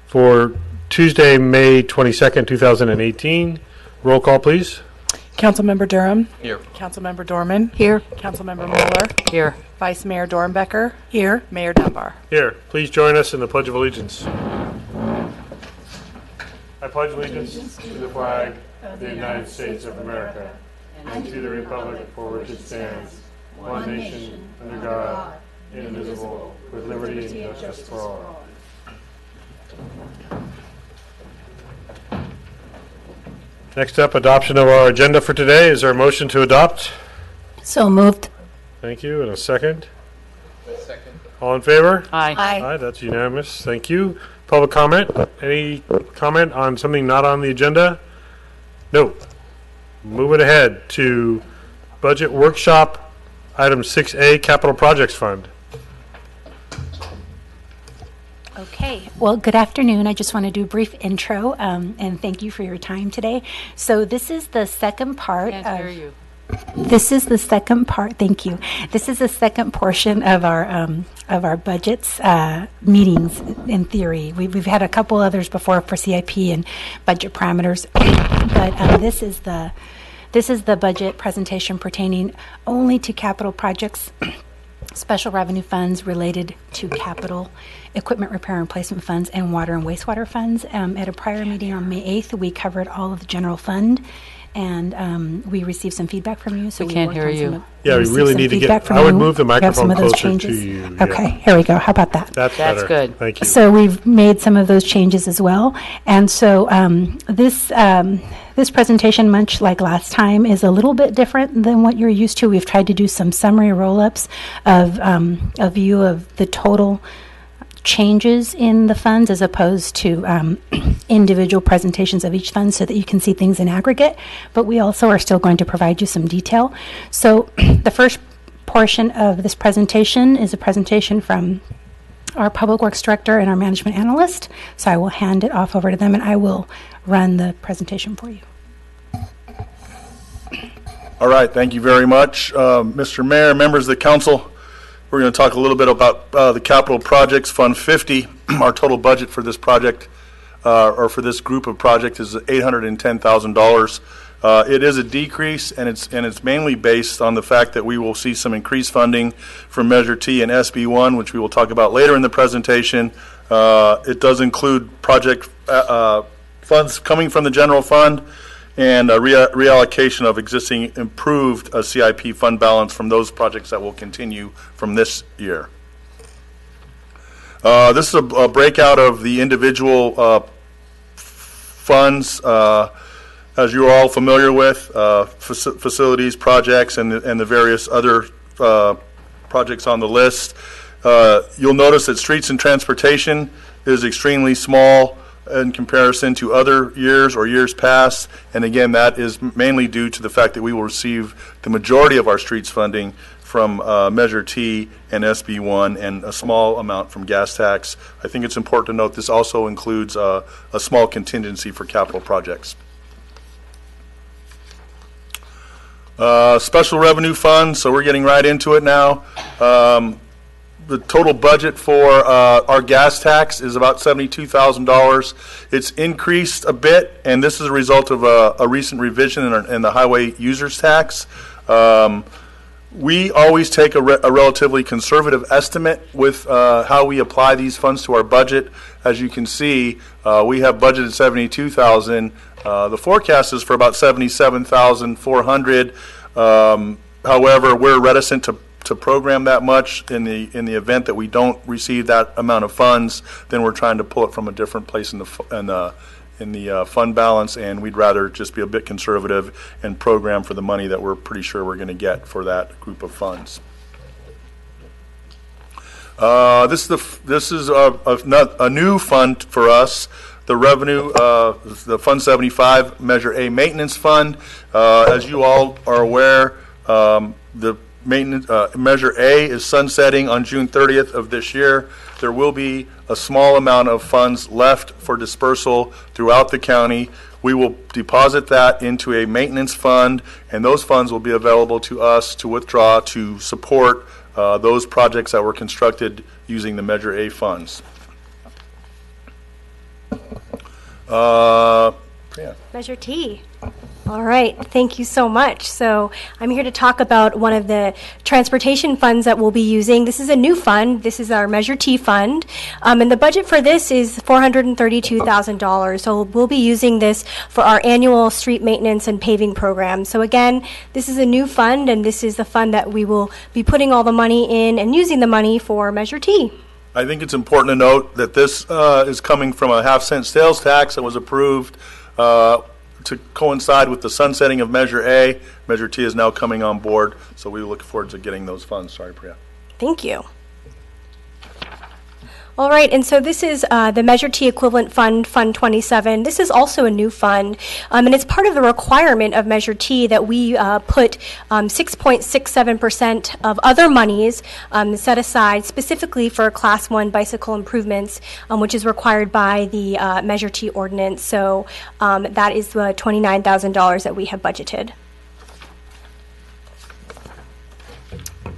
For Tuesday, May 22nd, 2018. Roll call, please. Councilmember Durham. Here. Councilmember Dorman. Here. Councilmember Mueller. Here. Vice Mayor Dornbecker. Here. Mayor Dunbar. Here. Please join us in the Pledge of Allegiance. I pledge allegiance to the flag of the United States of America and to the republic for which it stands, one nation, under God, indivisible, with liberty and justice for all. Next up, adoption of our agenda for today. Is there a motion to adopt? So moved. Thank you. And a second? Second. All in favor? Aye. Aye, that's unanimous. Thank you. Public comment? Any comment on something not on the agenda? No. Moving ahead to budget workshop, item 6A, Capital Projects Fund. Okay, well, good afternoon. I just want to do a brief intro and thank you for your time today. So this is the second part. Can't hear you. This is the second part. Thank you. This is the second portion of our budgets meetings. In theory, we've had a couple others before for CIP and budget parameters, but this is the budget presentation pertaining only to capital projects. Special revenue funds related to capital equipment repair and replacement funds and water and wastewater funds. At a prior meeting on May 8th, we covered all of the general fund, and we received some feedback from you. So We can't worked hear on you. some Yeah, we received really some need to feedback get, from I would you. move the We have some microphone of those closer to changes. you. Okay, Yeah. here we go. How about that? That's That's better. good. Thank you. So we've made some of those changes as well. And so this presentation, much like last time, is a little bit different than what you're used to. We've tried to do some summary roll-ups of a view of the total changes in the funds as opposed to individual presentations of each fund so that you can see things in aggregate. But we also are still going to provide you some detail. So the first portion of this presentation is a presentation from our Public Works Director and our Management Analyst. So I will hand it off over to them and I will run the presentation for you. All right, thank you very much. Mr. Mayor, members of the council, we're going to talk a little bit about the Capital Projects Fund 50. Our total budget for this project, or for this group of projects, is $810,000. It is a decrease, and it's mainly based on the fact that we will see some increased funding from Measure T and SB1, which we will talk about later in the presentation. It does include project funds coming from the general fund and a reallocation of existing improved CIP fund balance from those projects that will continue from this year. This is a breakout of the individual funds. As you're all familiar with, facilities, projects, and the various other projects on the list. You'll notice that streets and transportation is extremely small in comparison to other years or years past. And again, that is mainly due to the fact that we will receive the majority of our streets funding from Measure T and SB1 and a small amount from gas tax. I think it's important to note this also includes a small contingency for capital projects. Special revenue funds, so we're getting right into it now. The total budget for our gas tax is about $72,000. It's increased a bit, and this is a result of a recent revision in the highway users tax. We always take a relatively conservative estimate with how we apply these funds to our budget. As you can see, we have budgeted $72,000. The forecast is for about $77,400. However, we're reticent to program that much in the event that we don't receive that amount of funds. Then we're trying to pull it from a different place in the fund balance, and we'd rather just be a bit conservative and program for the money that we're pretty sure we're going to get for that group of funds. This is a new fund for us. The revenue, the Fund 75 Measure A Maintenance Fund. As you all are aware, the maintenance Measure A is sunsetting on June 30th of this year. There will be a small amount of funds left for dispersal throughout the county. We will deposit that into a maintenance fund, and those funds will be available to us to withdraw to support those projects that were constructed using the Measure A funds. Yeah. Measure T. All right, thank you so much. So I'm here to talk about one of the transportation funds that we'll be using. This is a new fund. This is our Measure T fund. And the budget for this is $432,000. So we'll be using this for our annual street maintenance and paving program. So again, this is a new fund, and this is the fund that we will be putting all the money in and using the money for Measure T. I think it's important to note that this is coming from a half-cent sales tax that was approved to coincide with the sunsetting of Measure A. Measure T is now coming on board, so we look forward to getting those funds. Sorry, Priya. Thank you. All right, and so this is the Measure T equivalent fund, Fund 27. This is also a new fund, and it's part of the requirement of Measure T that we put 6.67% of other monies set aside specifically for Class 1 bicycle improvements, which is required by the Measure T ordinance. So that is the $29,000 that we have budgeted.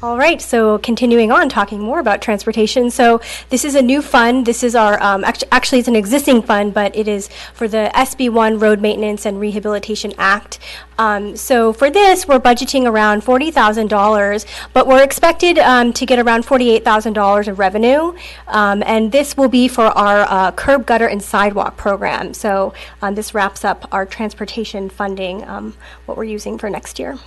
All right, so continuing on, talking more about transportation. So this is a new fund. This is our, actually it's an existing fund, but it is for the SB1 Road Maintenance and Rehabilitation Act. So for this, we're budgeting around $40,000, but we're expected to get around $48,000 of revenue. And this will be for our curb, gutter, and sidewalk program. So this wraps up our transportation funding, what we're using for next year.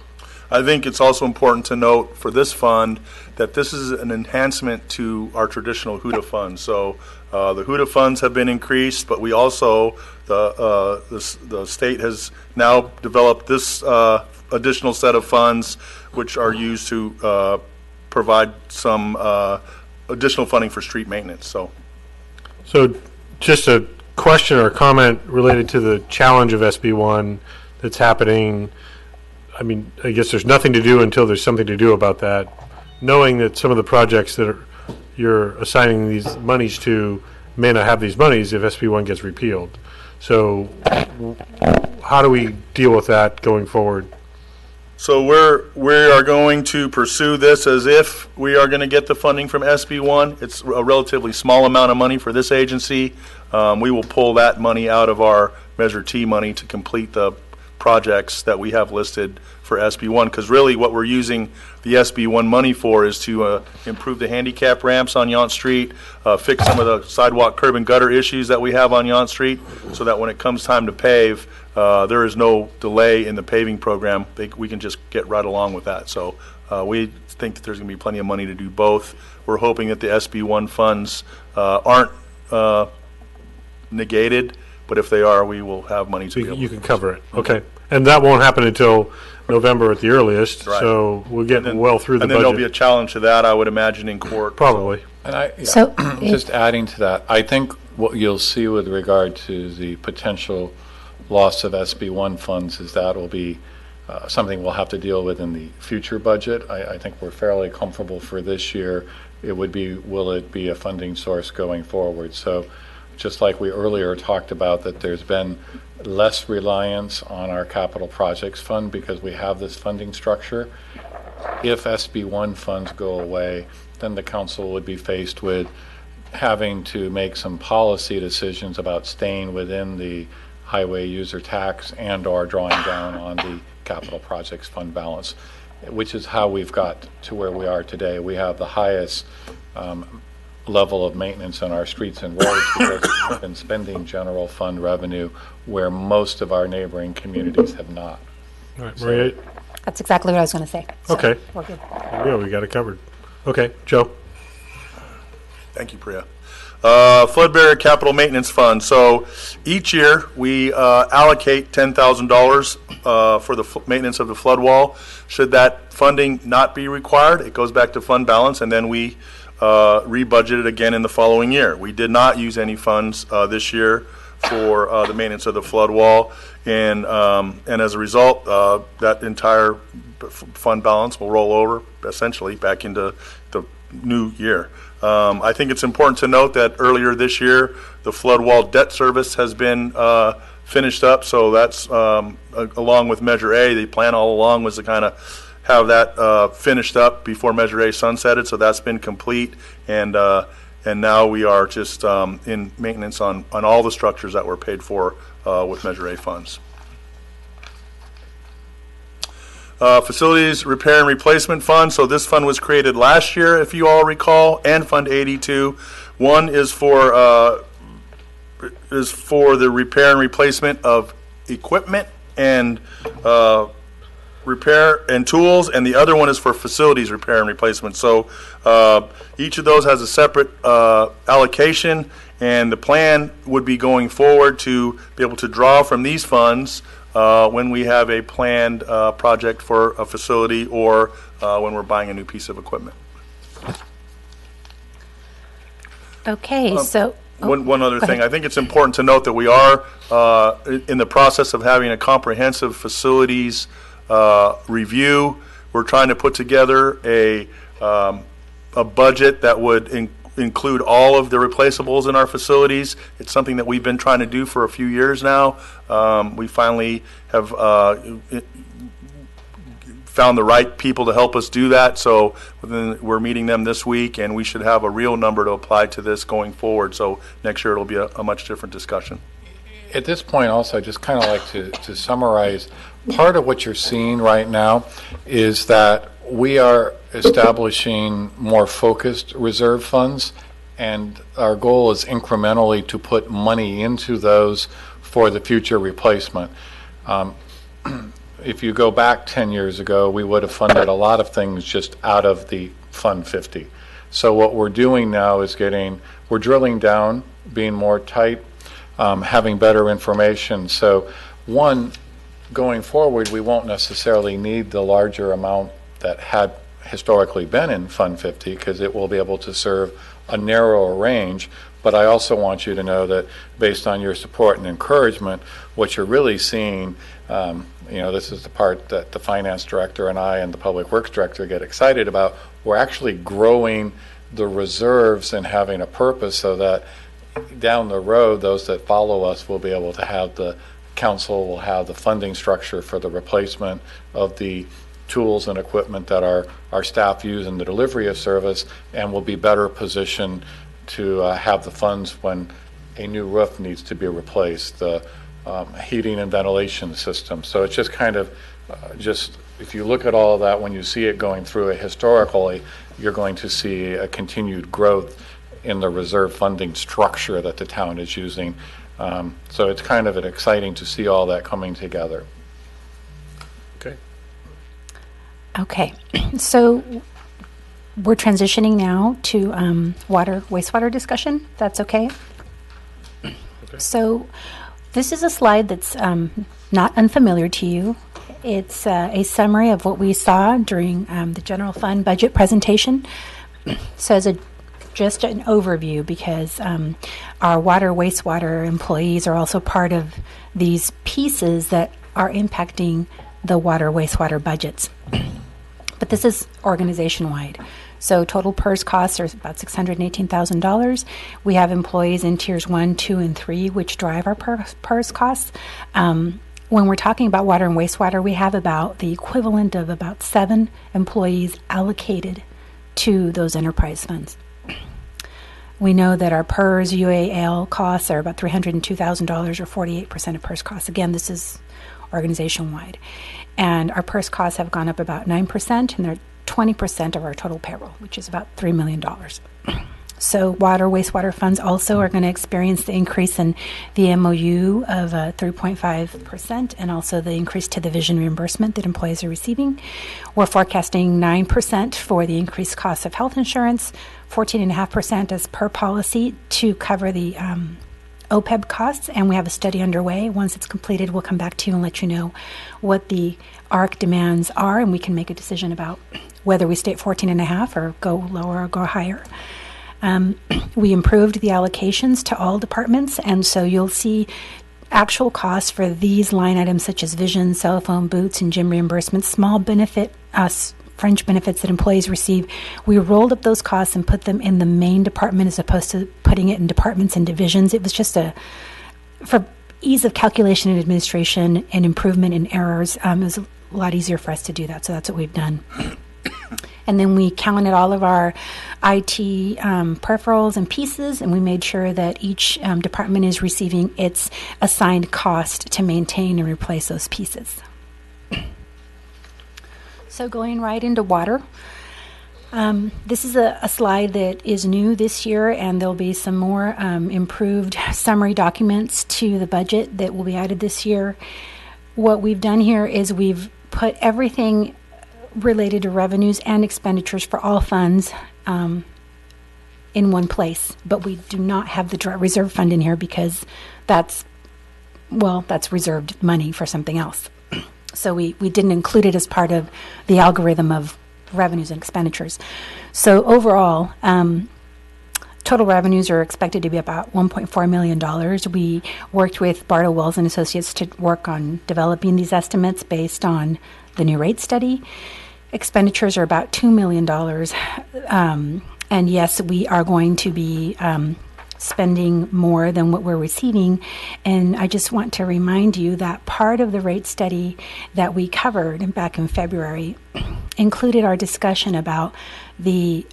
I think it's also important to note for this fund that this is an enhancement to our traditional HUDA funds. So the HUDA funds have been increased, but we also, the state has now developed this additional set of funds which are used to provide some additional funding for street maintenance. So just a question or comment related to the challenge of SB1 that's happening. I mean, I guess there's nothing to do until there's something to do about that. Knowing that some of the projects that you're assigning these monies to may not have these monies if SB1 gets repealed. So how do we deal with that going forward? So we are going to pursue this as if we are going to get the funding from SB1. It's a relatively small amount of money for this agency. We will pull that money out of our Measure T money to complete the projects that we have listed for SB1, because really what we're using the SB1 money for is to improve the handicap ramps on Yount Street, fix some of the sidewalk, curb, and gutter issues that we have on Yount Street, so that when it comes time to pave, there is no delay in the paving program. We can just get right along with that. So we think that there's going to be plenty of money to do both. We're hoping that the SB1 funds aren't negated, but if they are, we will have money to be able You can cover it. Okay. And that won't happen until November at the earliest. Right. So we're getting well through the And then there'll be a budget. challenge to that, I would imagine, in court. Probably. And So just adding to that, I think what you'll see with regard to the potential loss of SB1 funds is that will be something we'll have to deal with in the future budget. I think we're fairly comfortable for this year. It would be, will it be a funding source going forward? So just like we earlier talked about, that there's been less reliance on our capital projects fund because we have this funding structure. If SB1 funds go away, then the council would be faced with having to make some policy decisions about staying within the highway user tax and or drawing down on the capital projects fund balance, which is how we've got to where we are today. We have the highest level of maintenance on our streets and roads because we've been spending general fund revenue where most of our neighboring communities have not. All right, Maria. that's exactly what I was going to say. So Okay. we're good. Yeah, we got it covered. Okay, Joe. Thank you, Priya. Flood barrier capital maintenance fund. So each year we allocate $10,000 for the maintenance of the flood wall. Should that funding not be required, it goes back to fund balance, and then we rebudget it again in the following year. We did not use any funds this year for the maintenance of the flood wall, and as a result, that entire fund balance will roll over essentially back into the new year. I think it's important to note that earlier this year, the flood wall debt service has been finished up, so that's along with Measure A. The plan all along was to kind of have that finished up before Measure A sunsetted, so that's been complete, and and now we are just in maintenance on all the structures that were paid for with Measure A funds. Facilities Repair and Replacement Fund. So this fund was created last year, if you all recall, and Fund 82. One is for the repair and replacement of equipment and repair and tools, and the other one is for facilities repair and replacement. So each of those has a separate allocation, and the plan would be going forward to be able to draw from these funds when we have a planned project for a facility or when we're buying a new piece of equipment. Okay, so. One other go thing, ahead. I think it's important to note that we are in the process of having a comprehensive facilities review. We're trying to put together a budget that would include all of the replaceables in our facilities. It's something that we've been trying to do for a few years now. We finally have found the right people to help us do that. So we're meeting them this week, and we should have a real number to apply to this going forward. So next year it'll be a much different discussion. At this point also, I'd just kind of like to summarize, part of what you're seeing right now is that we are establishing more focused reserve funds, and our goal is incrementally to put money into those for the future replacement. If you go back 10 years ago, we would have funded a lot of things just out of the Fund 50. So what we're doing now is we're drilling down, being more tight, having better information. So one, going forward, we won't necessarily need the larger amount that had historically been in Fund 50 because it will be able to serve a narrower range. But I also want you to know that based on your support and encouragement, what you're really seeing, this is the part that the finance director and I and the public works director get excited about. We're actually growing the reserves and having a purpose so that down the road, those that follow us will be able to have the council will have the funding structure for the replacement of the tools and equipment that our staff use in the delivery of service, and will be better positioned to have the funds when a new roof needs to be replaced, the heating and ventilation system. So it's just kind of if you look at all of that, when you see it going through it historically, you're going to see a continued growth in the reserve funding structure that the town is using. So it's kind of exciting to see all that coming together. Okay. Okay, so we're transitioning now to wastewater discussion. That's okay? So this is a slide that's not unfamiliar to you. It's a summary of what we saw during the general fund budget presentation. So as just an overview, because our water, wastewater employees are also part of these pieces that are impacting the water, wastewater budgets. But this is organization-wide. So total PERS costs are about $618,000. We have employees in tiers 1, 2, and 3, which drive our PERS costs. When we're talking about water and wastewater, we have about the equivalent of about 7 employees allocated to those enterprise funds. We know that our PERS UAL costs are about $302,000, or 48% of PERS costs. Again, this is organization-wide. And our PERS costs have gone up about 9%, and they're 20% of our total payroll, which is about $3 million. So water, wastewater funds also are going to experience the increase in the MOU of 3.5%, and also the increase to the vision reimbursement that employees are receiving. We're forecasting 9% for the increased cost of health insurance, 14.5% as per policy to cover the OPEB costs, and we have a study underway. Once it's completed, we'll come back to you and let you know what the ARC demands are, and we can make a decision about whether we stay at 14.5 or go lower or go higher. We improved the allocations to all departments, and so you'll see actual costs for these line items such as vision, cell phone, boots, and gym reimbursements, small benefit, fringe benefits that employees receive. We rolled up those costs and put them in the main department as opposed to putting it in departments and divisions. It was just for ease of calculation and administration and improvement in errors, it was a lot easier for us to do that, so that's what we've done. And then we counted all of our IT peripherals and pieces, and we made sure that each department is receiving its assigned cost to maintain and replace those pieces. So going right into water. This is a slide that is new this year, and there'll be some more improved summary documents to the budget that will be added this year. What we've done here is we've put everything related to revenues and expenditures for all funds in one place, but we do not have the reserve fund in here because that's reserved money for something else. So we didn't include it as part of the algorithm of revenues and expenditures. So overall, total revenues are expected to be about $1.4 million. We worked with Bardo Wells and Associates to work on developing these estimates based on the new rate study. Expenditures are about $2 million. And yes, we are going to be spending more than what we're receiving. And I just want to remind you that part of the rate study that we covered back in February included our discussion about the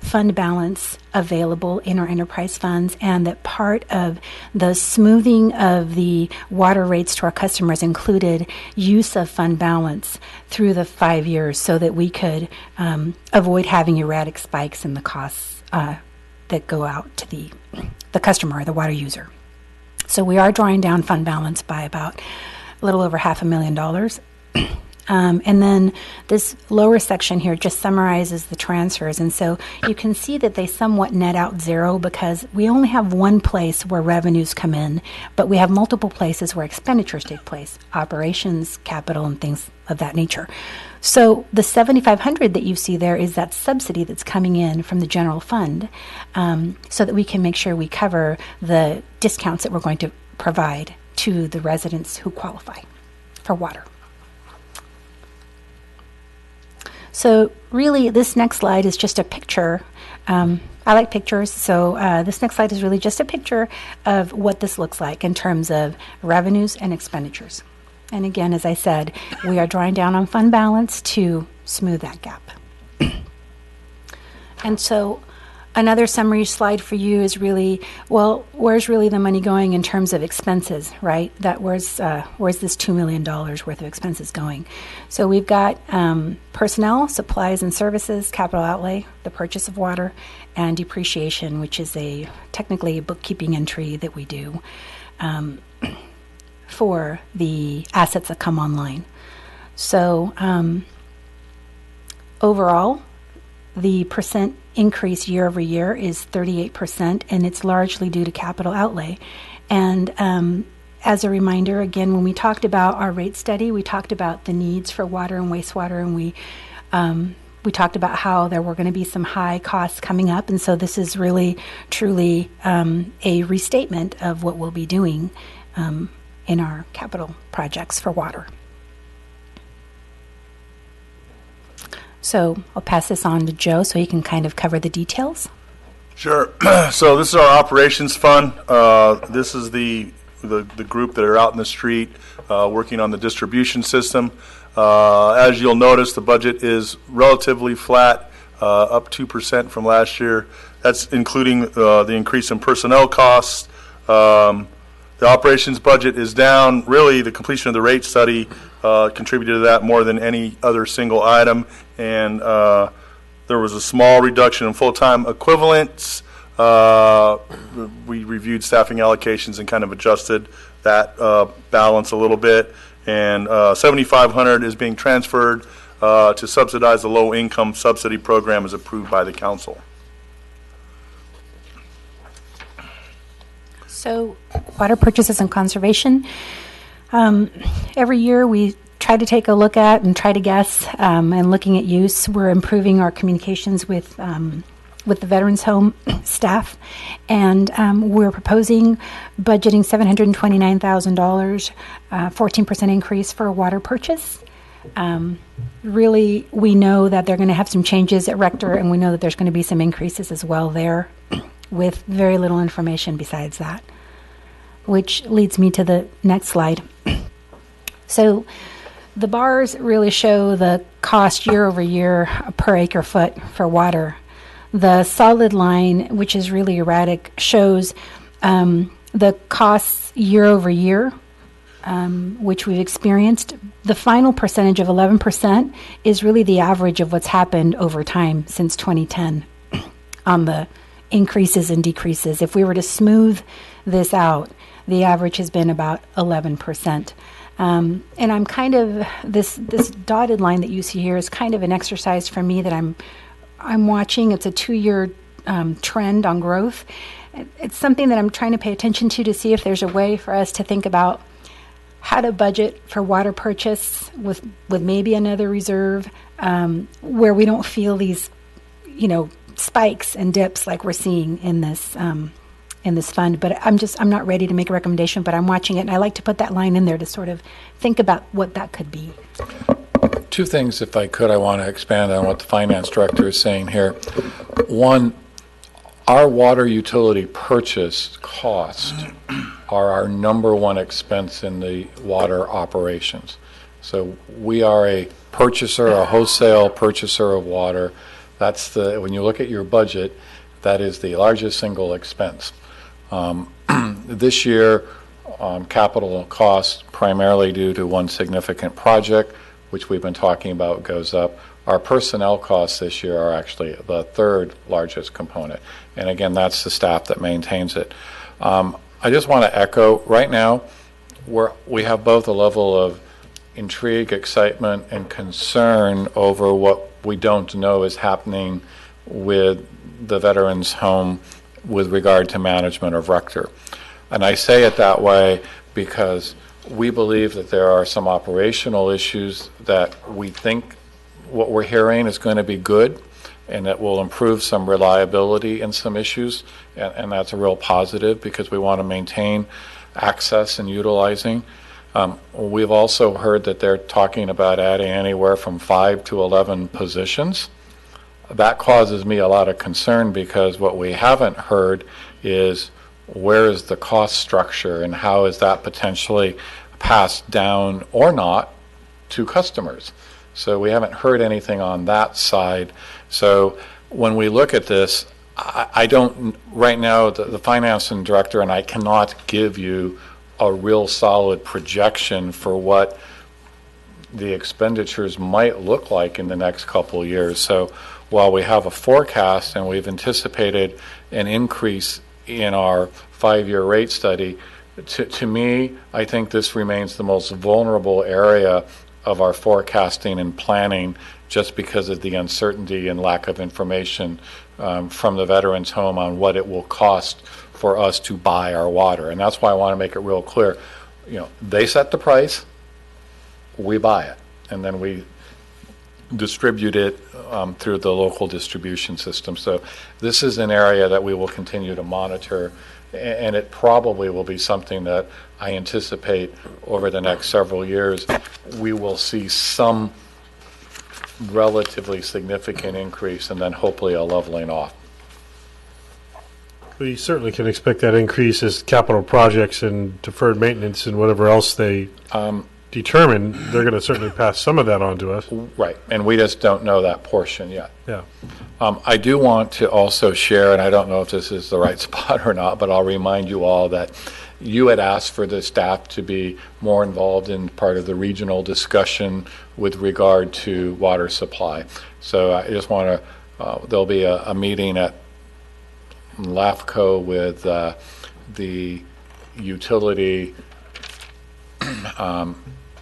fund balance available in our enterprise funds, and that part of the smoothing of the water rates to our customers included use of fund balance through the 5 years so that we could avoid having erratic spikes in the costs that go out to the customer, the water user. So we are drawing down fund balance by about a little over $500,000. And then this lower section here just summarizes the transfers. And so you can see that they somewhat net out zero because we only have one place where revenues come in, but we have multiple places where expenditures take place, operations, capital, and things of that nature. So the $7,500 that you see there is that subsidy that's coming in from the general fund, so that we can make sure we cover the discounts that we're going to provide to the residents who qualify for water. So really, this next slide is just a picture. I like pictures, so this next slide is really just a picture of what this looks like in terms of revenues and expenditures. And again, as I said, we are drawing down on fund balance to smooth that gap. And so another summary slide for you is really, well, where's really the money going in terms of expenses, right? Where's this $2 million worth of expenses going? So we've got personnel, supplies and services, capital outlay, the purchase of water, and depreciation, which is technically a bookkeeping entry that we do for the assets that come online. So overall, the percent increase year over year is 38%, and it's largely due to capital outlay. And as a reminder, again, when we talked about our rate study, we talked about the needs for water and wastewater, and we talked about how there were going to be some high costs coming up. And so this is really, truly a restatement of what we'll be doing in our capital projects for water. So I'll pass this on to Joe so he can kind of cover the details. Sure. So this is our operations fund. This is the group that are out in the street working on the distribution system. As you'll notice, the budget is relatively flat, up 2% from last year. That's including the increase in personnel costs. The operations budget is down. Really, the completion of the rate study contributed to that more than any other single item. And there was a small reduction in full-time equivalents. We reviewed staffing allocations and kind of adjusted that balance a little bit. And $7,500 is being transferred to subsidize the low-income subsidy program as approved by the council. So water purchases and conservation. Every year we try to take a look at and try to guess, and looking at use. We're improving our communications with the Veterans Home staff, and we're proposing budgeting $729,000, 14% increase for a water purchase. Really, we know that they're going to have some changes at Rector, and we know that there's going to be some increases as well there, with very little information besides that, which leads me to the next slide. So The bars really show the cost year over year per acre foot for water. The solid line, which is really erratic, shows the costs year over year, which we've experienced. The final percentage of 11% is really the average of what's happened over time since 2010 on the increases and decreases. If we were to smooth this out, the average has been about 11%. And I'm kind of, this dotted line that you see here is kind of an exercise for me that I'm watching. It's a 2-year trend on growth. It's something that I'm trying to pay attention to see if there's a way for us to think about how to budget for water purchase with maybe another reserve, where we don't feel these, spikes and dips like we're seeing in this fund. But I'm not ready to make a recommendation, but I'm watching it, and I like to put that line in there to sort of think about what that could be. Two things, if I could, I want to expand on what the finance director is saying here. One, our water utility purchase cost are our number one expense in the water operations. So we are a purchaser, a wholesale purchaser of water. When you look at your budget, that is the largest single expense. This year, capital costs, primarily due to one significant project, which we've been talking about, goes up. Our personnel costs this year are actually the third largest component. And again, that's the staff that maintains it. I just want to echo, right now, we have both a level of intrigue, excitement, and concern over what we don't know is happening with the Veterans Home with regard to management of Rector. And I say it that way because we believe that there are some operational issues that we think what we're hearing is going to be good and that will improve some reliability in some issues, and that's a real positive because we want to maintain access and utilizing. We've also heard that they're talking about adding anywhere from 5 to 11 positions. That causes me a lot of concern because what we haven't heard is where is the cost structure and how is that potentially passed down or not to customers. So we haven't heard anything on that side. So when we look at this, I don't, right now, the financing director and I cannot give you a real solid projection for what the expenditures might look like in the next couple of years. So while we have a forecast and we've anticipated an increase in our 5-year rate study, to me, I think this remains the most vulnerable area of our forecasting and planning just because of the uncertainty and lack of information from the Veterans Home on what it will cost for us to buy our water. And that's why I want to make it real clear. They set the price, we buy it, and then we distribute it through the local distribution system. So this is an area that we will continue to monitor, and it probably will be something that I anticipate over the next several years we will see some relatively significant increase and then hopefully a leveling off. We certainly can expect that increase as capital projects and deferred maintenance and whatever else they determine. They're going to certainly pass some of that on to us. Right, and we just don't know that portion yet. Yeah. I do want to also share, and I don't know if this is the right spot or not, but I'll remind you all that you had asked for the staff to be more involved in part of the regional discussion with regard to water supply. So I just want to, there'll be a meeting at LAFCO with the utility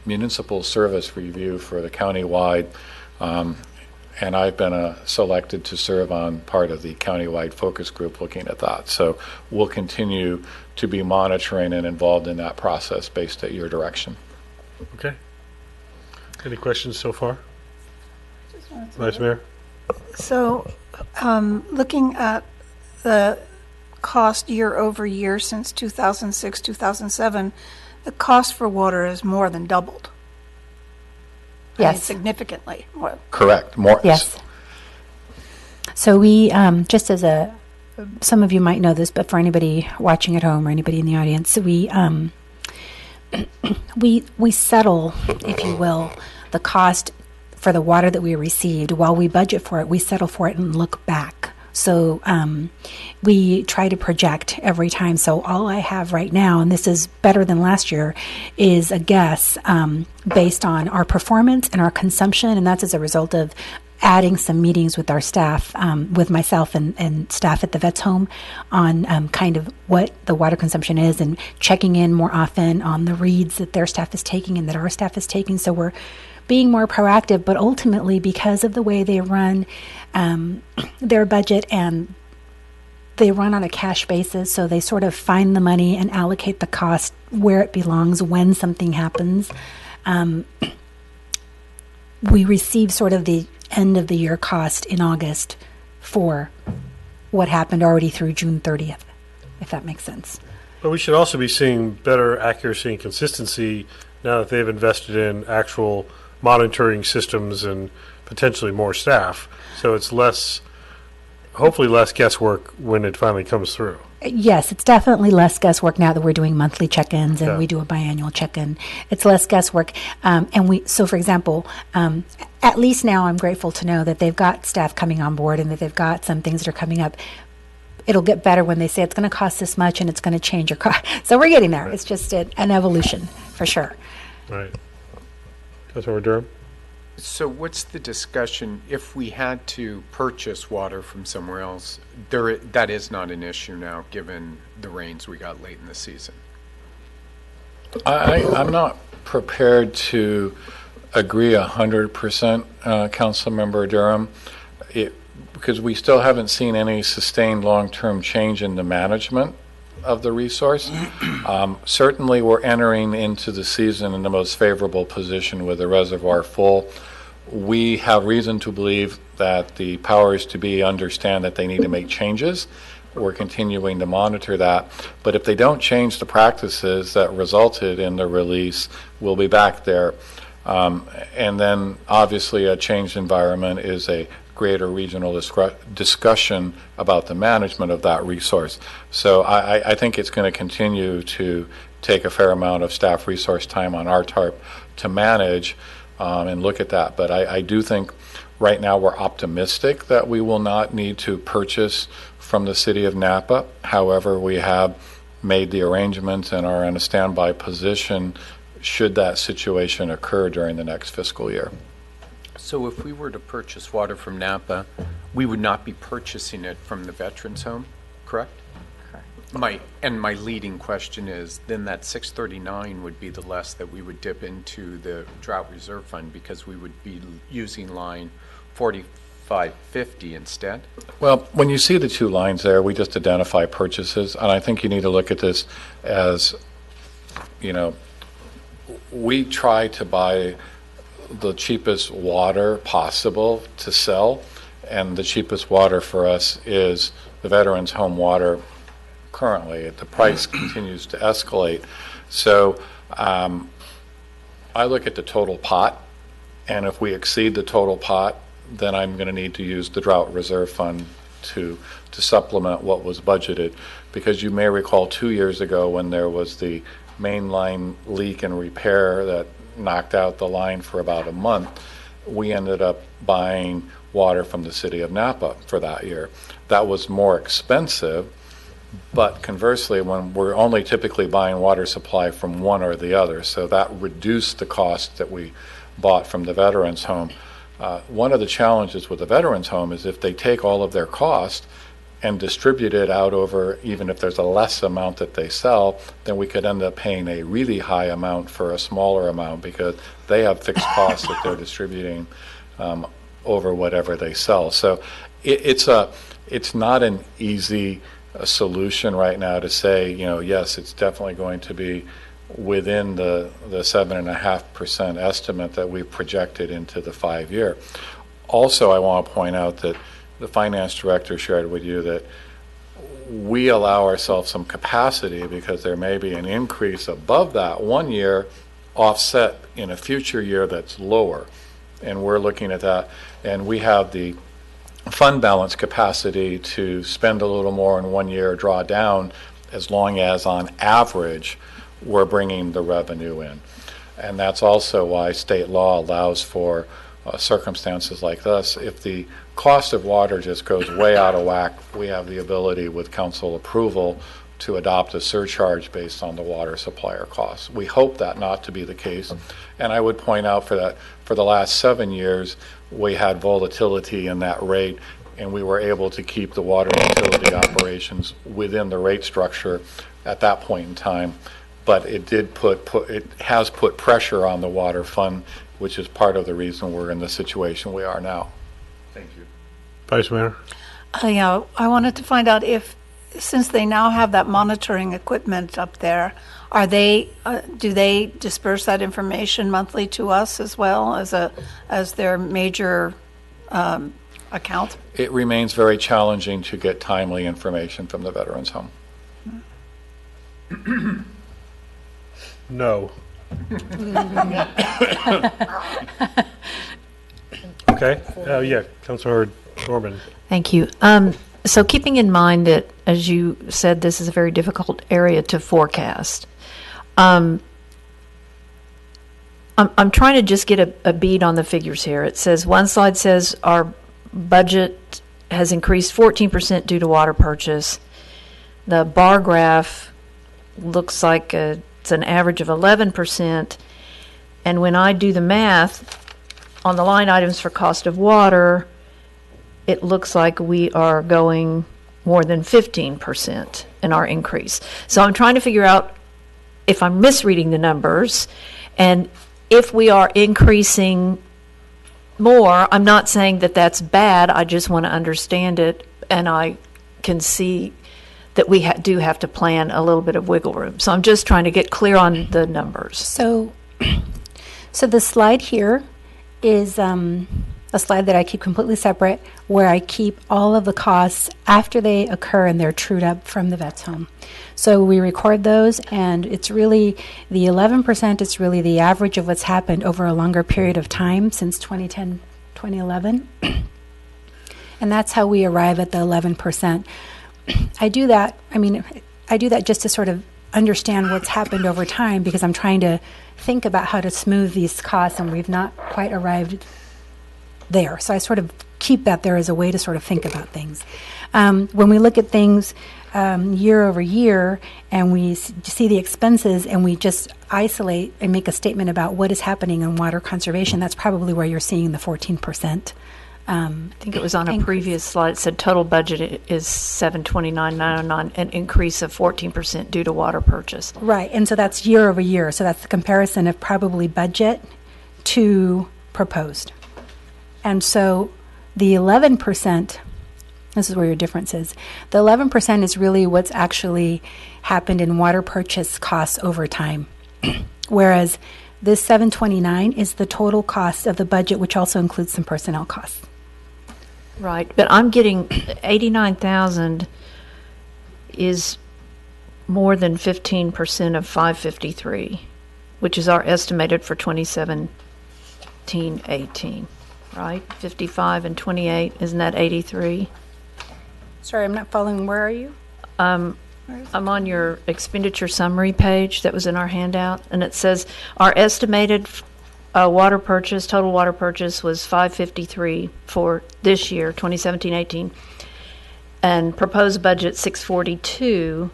municipal service review for the countywide, and I've been selected to serve on part of the countywide focus group looking at that. So we'll continue to be monitoring and involved in that process based at your direction. Okay. Any questions so far? Vice Mayor? So, looking at the cost year over year since 2006, 2007, the cost for water has more than doubled. Yes. Significantly more. Correct. More. Yes. So we, just as some of you might know this, but for anybody watching at home or anybody in the audience, we we settle, if you will, the cost for the water that we received. While we budget for it, we settle for it and look back. So we try to project every time. So all I have right now, and this is better than last year, is a guess based on our performance and our consumption, and that's as a result of adding some meetings with our staff, with myself and staff at the vet's home on kind of what the water consumption is and checking in more often on the reads that their staff is taking and that our staff is taking. So we're being more proactive, but ultimately because of the way they run their budget, and they run on a cash basis, so they sort of find the money and allocate the cost where it belongs when something happens. We receive sort of the end of the year cost in August for what happened already through June 30th, if that makes sense. But we should also be seeing better accuracy and consistency now that they've invested in actual monitoring systems and potentially more staff. So it's hopefully less guesswork when it finally comes through. Yes, it's definitely less guesswork now that we're doing monthly check-ins and Yeah. we do a biannual check-in. It's less guesswork. So for example, at least now I'm grateful to know that they've got staff coming on board and that they've got some things that are coming up. It'll get better when they say it's going to cost this much and it's going to change your cost. So we're getting there. It's just an evolution for sure. Right. Councilmember Durham? So what's the discussion if we had to purchase water from somewhere else? That is not an issue now, given the rains we got late in the season. I'm not prepared to agree 100%, Councilmember Durham, because we still haven't seen any sustained long-term change in the management of the resource. Certainly, we're entering into the season in the most favorable position with the reservoir full. We have reason to believe that the powers to be understand that they need to make changes. We're continuing to monitor that. But if they don't change the practices that resulted in the release, we'll be back there. And then, obviously, a changed environment is a greater regional discussion about the management of that resource. So I think it's going to continue to take a fair amount of staff resource time on our TARP to manage and look at that. But I do think right now we're optimistic that we will not need to purchase from the city of Napa. However, we have made the arrangements and are in a standby position should that situation occur during the next fiscal year. So if we were to purchase water from Napa, we would not be purchasing it from the Veterans Home, correct? Correct. My leading question is, then that 639 would be the less that we would dip into the drought reserve fund because we would be using line 4550 instead? Well, when you see the two lines there, we just identify purchases, and I think you need to look at this as, we try to buy the cheapest water possible to sell, and the cheapest water for us is the Veterans Home water currently. The price continues to escalate. So I look at the total pot, and if we exceed the total pot, then I'm going to need to use the drought reserve fund to supplement what was budgeted. Because you may recall 2 years ago when there was the main line leak and repair that knocked out the line for about a month, we ended up buying water from the city of Napa for that year. That was more expensive, but conversely, when we're only typically buying water supply from one or the other, so that reduced the cost that we bought from the Veterans Home. One of the challenges with the Veterans Home is if they take all of their cost and distribute it out over, even if there's a less amount that they sell, then we could end up paying a really high amount for a smaller amount because they have fixed costs that they're distributing over whatever they sell. So it's not an easy solution right now to say, yes, it's definitely going to be within the 7.5% estimate that we projected into the 5-year. Also, I want to point out that the finance director shared with you that we allow ourselves some capacity because there may be an increase above that 1 year offset in a future year that's lower. And we're looking at that, and we have the fund balance capacity to spend a little more in 1 year, draw down, as long as on average we're bringing the revenue in. And that's also why state law allows for circumstances like this. If the cost of water just goes way out of whack, we have the ability with council approval to adopt a surcharge based on the water supplier costs. We hope that not to be the case. And I would point out for the last 7 years, we had volatility in that rate, and we were able to keep the water utility operations within the rate structure at that point in time. But it did it has put pressure on the water fund, which is part of the reason we're in the situation we are now. Thank you. Vice Mayor? Yeah, I wanted to find out if, since they now have that monitoring equipment up there, are they, do they disperse that information monthly to us as well as their major account? It remains very challenging to get timely information from the Veterans Home. No. Okay, yeah, Councilor Dorman. Thank you. So keeping in mind that, as you said, this is a very difficult area to forecast, I'm trying to just get a bead on the figures here. It says, one slide says our budget has increased 14% due to water purchase. The bar graph looks like it's an average of 11%. And when I do the math on the line items for cost of water, it looks like we are going more than 15% in our increase. So I'm trying to figure out if I'm misreading the numbers, and if we are increasing more. I'm not saying that that's bad. I just want to understand it, and I can see that we do have to plan a little bit of wiggle room. So I'm just trying to get clear on the numbers. So the slide here is a slide that I keep completely separate, where I keep all of the costs after they occur and they're trued up from the vet's home. So we record those, and it's really the 11%, it's really the average of what's happened over a longer period of time since 2010, 2011. And that's how we arrive at the 11%. I do that just to sort of understand what's happened over time, because I'm trying to think about how to smooth these costs, and we've not quite arrived there. So I sort of keep that there as a way to sort of think about things. When we look at things year over year, and we see the expenses, and we just isolate and make a statement about what is happening in water conservation, that's probably where you're seeing the 14%. I think it was on a previous slide. It said total budget is $729,909, an increase of 14% due to water purchase. Right, and so that's year over year. So that's the comparison of probably budget to proposed. And so the 11%, this is where your difference is. The 11% is really what's actually happened in water purchase costs over time. Whereas this 729 is the total cost of the budget, which also includes some personnel costs. Right, but I'm getting 89,000 is more than 15% of 553, which is our estimated for 2017-18, right? 55 and 28, isn't that 83? Sorry, I'm not following. Where are you? I'm on your expenditure summary page that was in our handout, and it says our estimated total water purchase was 553 for this year, 2017-18, and proposed budget 642.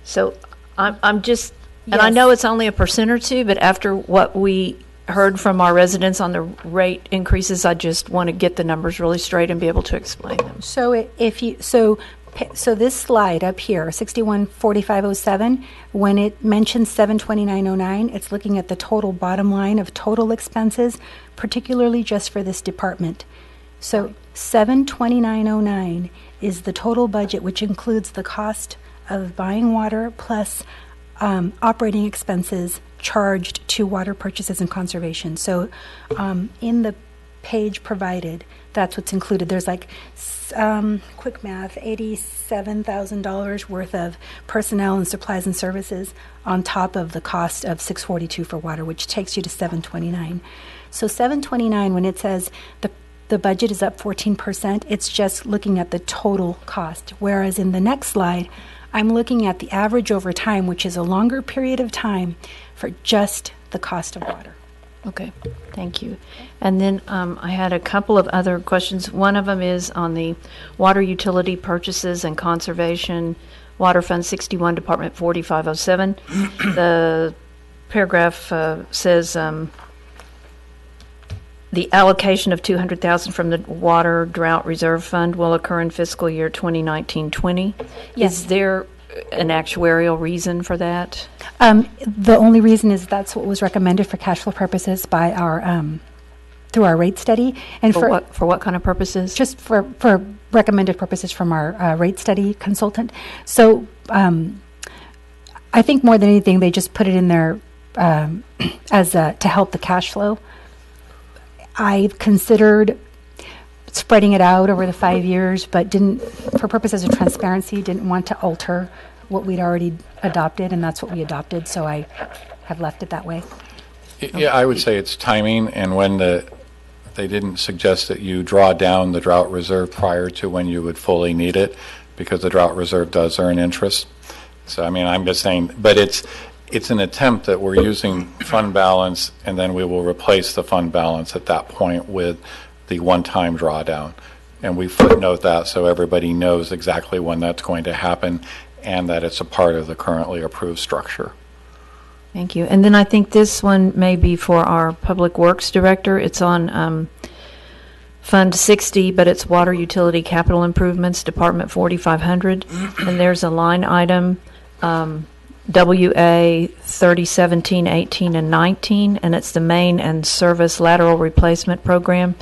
So I'm just, and I know it's only 1% or 2%, but after what we heard from our residents on the rate increases, I just want to get the numbers really straight and be able to explain them. So so this slide up here, 614507, when it mentions 72909, it's looking at the total bottom line of total expenses, particularly just for this department. So 72909 is the total budget, which includes the cost of buying water plus operating expenses charged to water purchases and conservation. So in the page provided, that's what's included. There's like, quick math, $87,000 worth of personnel and supplies and services on top of the cost of $642 for water, which takes you to $729. So $729, when it says the budget is up 14%, it's just looking at the total cost. Whereas in the next slide, I'm looking at the average over time, which is a longer period of time for just the cost of water. Okay, thank you. And then I had a couple of other questions. One of them is on the water utility purchases and conservation, Water Fund 61, Department 4507. The paragraph says the allocation of $200,000 from the Water Drought Reserve Fund will occur in fiscal year 2019-20. Yes. Is there an actuarial reason for that? The only reason is that's what was recommended for cash flow purposes by our, through our rate study. And For what kind of purposes? just for recommended purposes from our rate study consultant. So I think more than anything, they just put it in there as to help the cash flow. I've considered spreading it out over the 5 years, but didn't, for purposes of transparency, didn't want to alter what we'd already adopted, and that's what we adopted, so I have left it that way. Yeah, I would say it's timing, and when they didn't suggest that you draw down the drought reserve prior to when you would fully need it, because the drought reserve does earn interest. So, I mean, I'm just saying, but it's an attempt that we're using fund balance, and then we will replace the fund balance at that point with the one-time drawdown. And we footnote that so everybody knows exactly when that's going to happen and that it's a part of the currently approved structure. Thank you. And then I think this one may be for our Public Works Director. It's on Fund 60, but it's Water Utility Capital Improvements, Department 4500. And there's a line item, WA 3017, 18, and 19, and it's the main and service lateral replacement program.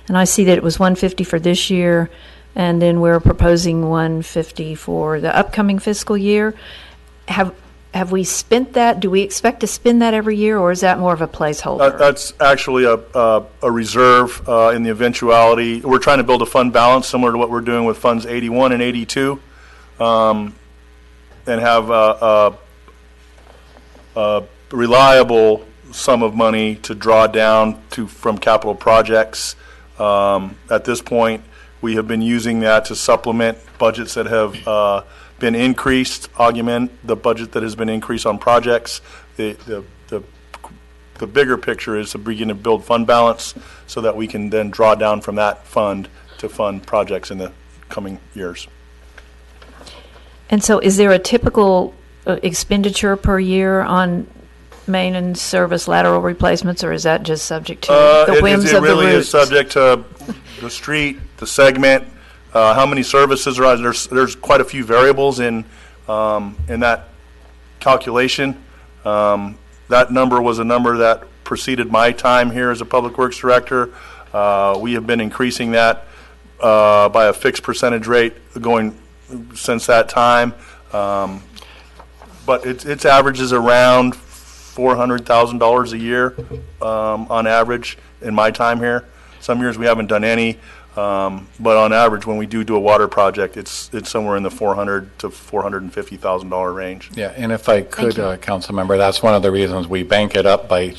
And I see that it was $150 for this year, and then we're proposing $150 for the upcoming fiscal year. Have we spent that? Do we expect to spend that every year, or is that more of a placeholder? That's actually a reserve in the eventuality. We're trying to build a fund balance similar to what we're doing with Funds 81 and 82, and have a reliable sum of money to draw down from capital projects. At this point, we have been using that to supplement budgets that have been increased, augment the budget that has been increased on projects. The bigger picture is to begin to build fund balance so that we can then draw down from that fund to fund projects in the coming years. And so is there a typical expenditure per year on main and service lateral replacements, or is that just subject to the whims of the It really routes? is subject to the street, the segment, how many services are on. There's quite a few variables in that calculation. That number was a number that preceded my time here as a Public Works Director. We have been increasing that by a fixed percentage rate going since that time. But its averages around $400,000 a year on average in my time here. Some years we haven't done any, but on average, when we do a water project, it's somewhere in the $400,000 to $450,000 range. Yeah, and if I could, Council Member, that's one of the reasons we bank it up by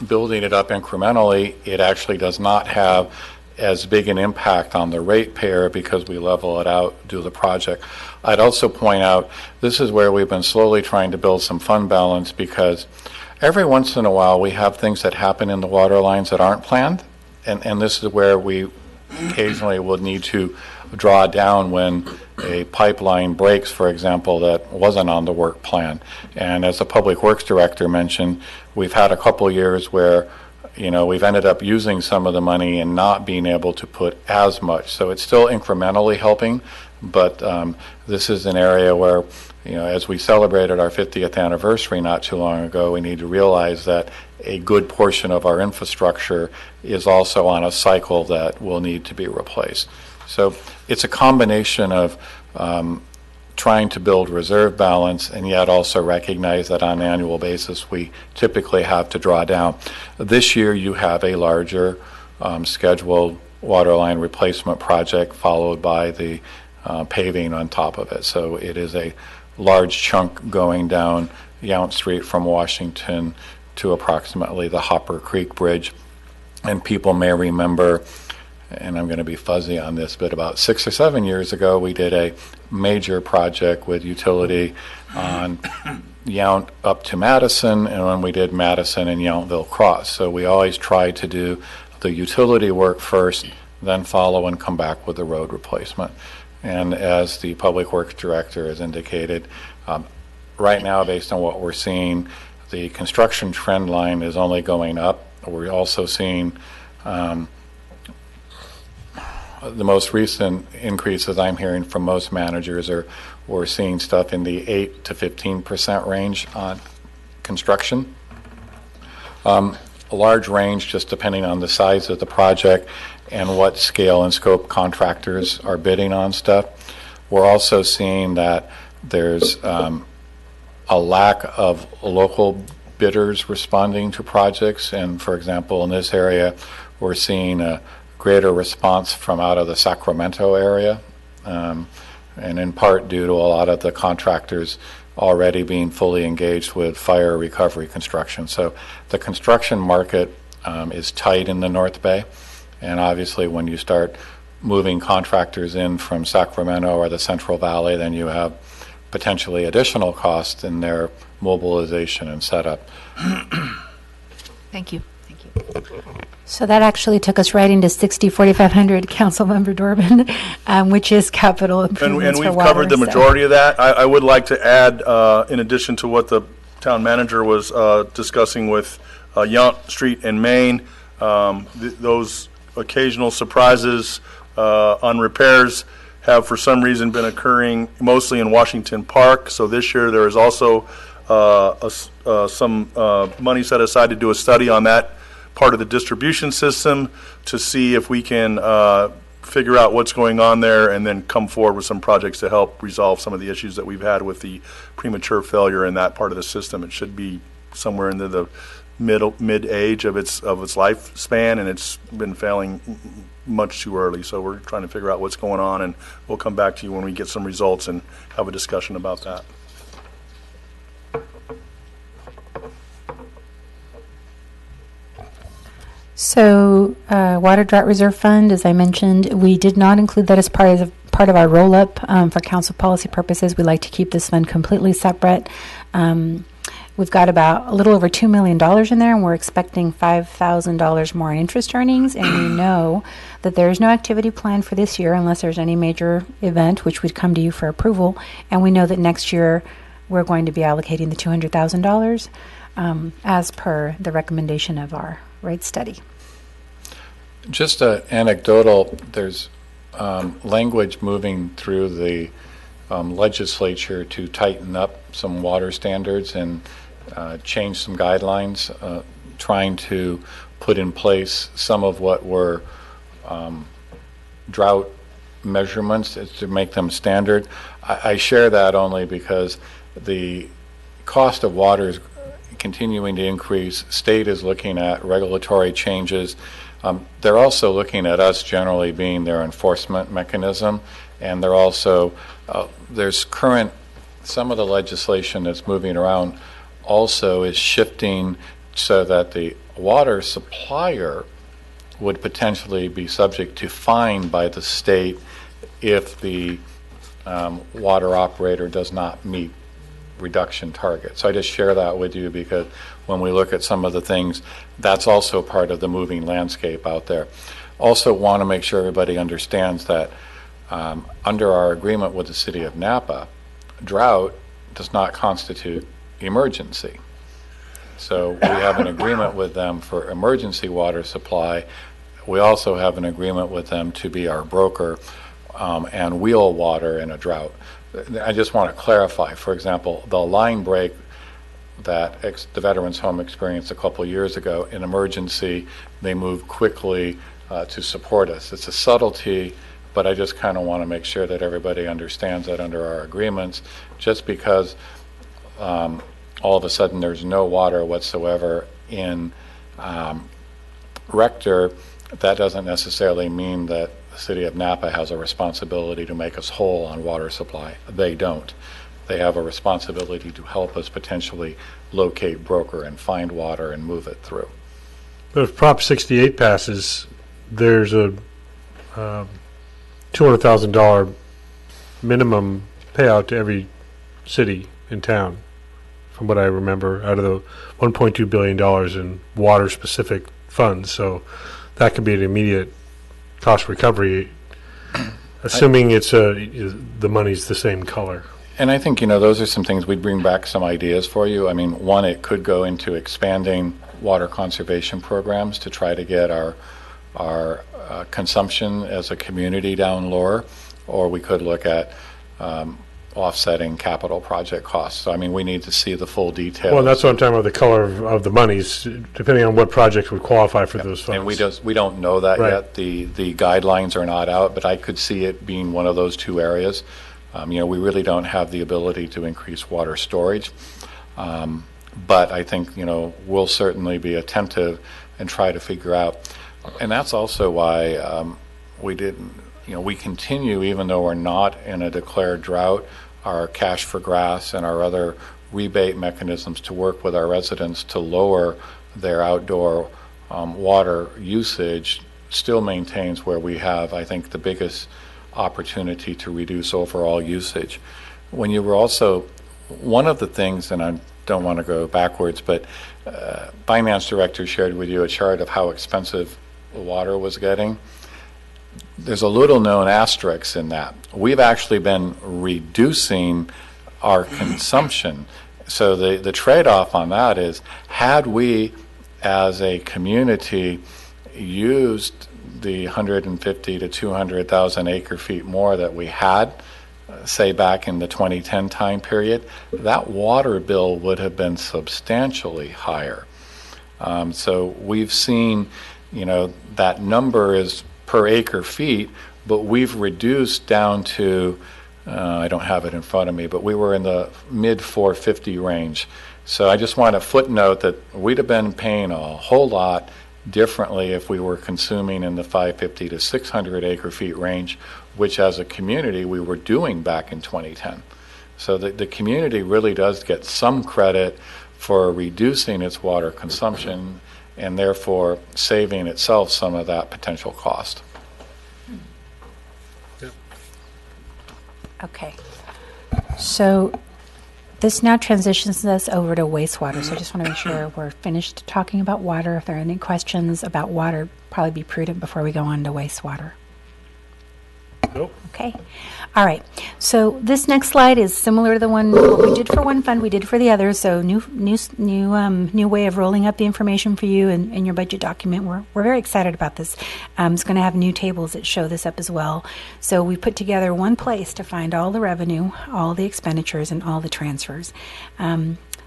building it up incrementally. It actually does not have as big an impact on the ratepayer because we level it out, do the project. I'd also point out, this is where we've been slowly trying to build some fund balance, because every once in a while we have things that happen in the water lines that aren't planned, and this is where we occasionally will need to draw down when a pipeline breaks, for example, that wasn't on the work plan. And as the Public Works Director mentioned, we've had a couple years where we've ended up using some of the money and not being able to put as much. So it's still incrementally helping, but this is an area where, as we celebrated our 50th anniversary not too long ago, we need to realize that a good portion of our infrastructure is also on a cycle that will need to be replaced. So it's a combination of trying to build reserve balance and yet also recognize that on an annual basis we typically have to draw down. This year you have a larger scheduled waterline replacement project followed by the paving on top of it. So it is a large chunk going down Yount Street from Washington to approximately the Hopper Creek Bridge. And people may remember and I'm going to be fuzzy on this, but about 6 or 7 years ago, we did a major project with utility on Yount up to Madison, and when we did Madison and Yountville Cross. So we always try to do the utility work first, then follow and come back with the road replacement. And as the Public Works Director has indicated, right now, based on what we're seeing, the construction trend line is only going up. We're also seeing the most recent increases I'm hearing from most managers are we're seeing stuff in the 8 to 15% range on construction. A large range just depending on the size of the project and what scale and scope contractors are bidding on stuff. We're also seeing that there's a lack of local bidders responding to projects, and for example in this area we're seeing a greater response from out of the Sacramento area, and in part due to a lot of the contractors already being fully engaged with fire recovery construction. So the construction market is tight in the North Bay, and obviously when you start moving contractors in from Sacramento or the Central Valley, then you have potentially additional costs in their mobilization and setup. Thank you. So that actually took us right into 4,500, Councilmember Dorman, which is capital improvements And for we've water. covered the majority of that. I would like to add, in addition to what the town manager was discussing with Yount Street and Main, those occasional surprises on repairs have for some reason been occurring mostly in Washington Park. So this year there is also some money set aside to do a study on that part of the distribution system to see if we can figure out what's going on there and then come forward with some projects to help resolve some of the issues that we've had with the premature failure in that part of the system. It should be somewhere into the mid age of its lifespan, and it's been failing much too early. So we're trying to figure out what's going on, and we'll come back to you when we get some results and have a discussion about that. So, Water Drought Reserve Fund, as I mentioned, we did not include that as part of our roll-up for council policy purposes. We like to keep this fund completely separate. We've got about a little over $2 million in there, and we're expecting $5,000 more in interest earnings. And we know that there is no activity planned for this year unless there's any major event, which would come to you for approval. And we know that next year we're going to be allocating the $200,000 as per the recommendation of our rate study. Just anecdotal, there's language moving through the legislature to tighten up some water standards and change some guidelines, trying to put in place some of what were drought measurements to make them standard. I share that only because the cost of water is continuing to increase. State is looking at regulatory changes. They're also looking at us generally being their enforcement mechanism, and they're also there's some of the legislation that's moving around also is shifting so that the water supplier would potentially be subject to fine by the state if the water operator does not meet reduction targets. So I just share that with you because when we look at some of the things, that's also part of the moving landscape out there. Also want to make sure everybody understands that under our agreement with the city of Napa, drought does not constitute emergency. So we have an agreement with them for emergency water supply. We also have an agreement with them to be our broker and wheel water in a drought. I just want to clarify, for example, the line break that the Veterans Home experienced a couple of years ago, in emergency, they moved quickly to support us. It's a subtlety, but I just kind of want to make sure that everybody understands that under our agreements, just because all of a sudden there's no water whatsoever in Rector, that doesn't necessarily mean that the city of Napa has a responsibility to make us whole on water supply. They don't. They have a responsibility to help us potentially locate, broker, and find water and move it through. But if Prop 68 passes, there's a $200,000 minimum payout to every city in town, from what I remember, out of the $1.2 billion in water-specific funds. So that could be an immediate cost recovery, assuming the money's the same color. And I think, those are some things, we'd bring back some ideas for you. I mean, one, it could go into expanding water conservation programs to try to get our consumption as a community down lower, or we could look at offsetting capital project costs. So, I mean, we need to see the full details. Well, that's what I'm talking about, the color of the monies, depending on what projects would qualify for those funds. And we don't know that Right. yet. The guidelines are not out, but I could see it being one of those two areas. We really don't have the ability to increase water storage. But I think, we'll certainly be attentive and try to figure out. And that's also why we didn't, we continue, even though we're not in a declared drought, our cash for grass and our other rebate mechanisms to work with our residents to lower their outdoor water usage still maintains where we have, I think, the biggest opportunity to reduce overall usage. When you were also, one of the things, and I don't want to go backwards, but finance director shared with you a chart of how expensive water was getting. There's a little known asterisk in that. We've actually been reducing our consumption. So the trade-off on that is, had we as a community used the 150 to 200,000 acre feet more that we had, say back in the 2010 time period, that water bill would have been substantially higher. So we've seen, that number is per acre feet, but we've reduced down to, I don't have it in front of me, but we were in the mid 450 range. So I just want to footnote that we'd have been paying a whole lot differently if we were consuming in the 550 to 600 acre feet range, which as a community we were doing back in 2010. So the community really does get some credit for reducing its water consumption and therefore saving itself some of that potential cost. Okay. So this now transitions us over to wastewater. So I just want to make sure we're finished talking about water. If there are any questions about water, probably be prudent before we go on to wastewater. Nope. Okay. All right. So this next slide is similar to the one what we did for one fund, we did for the other. So new way of rolling up the information for you in your budget document. We're very excited about this. It's going to have new tables that show this up as well. So we put together one place to find all the revenue, all the expenditures, and all the transfers.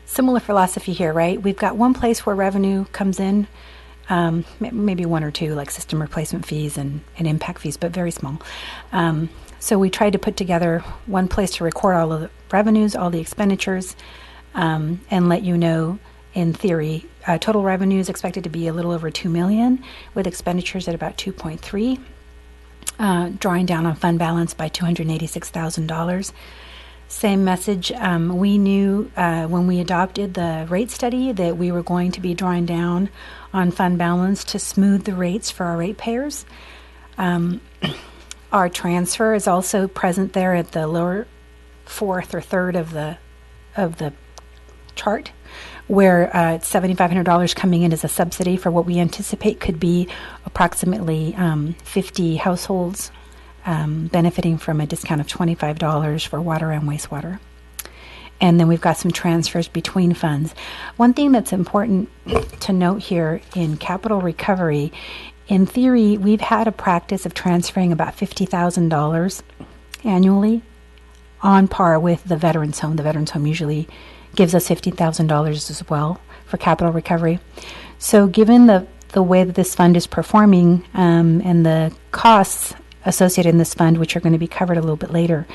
Similar philosophy here, right? We've got one place where revenue comes in. Maybe one or two, like system replacement fees and impact fees, but very small. So we tried to put together one place to record all of the revenues, all the expenditures, and let you know, in theory, total revenue is expected to be a little over $2 million, with expenditures at about $2.3, drawing down on fund balance by $286,000. Same message. We knew when we adopted the rate study that we were going to be drawing down on fund balance to smooth the rates for our ratepayers. Our transfer is also present there at the lower fourth or third of the chart, where it's $7,500 coming in as a subsidy for what we anticipate could be approximately 50 households benefiting from a discount of $25 for water and wastewater. And then we've got some transfers between funds. One thing that's important to note here in capital recovery, in theory, we've had a practice of transferring about $50,000 annually on par with the Veterans Home. The Veterans Home usually gives us $50,000 as well for capital recovery. So given the way that this fund is performing and the costs associated in this fund, which are going to be covered a little bit later,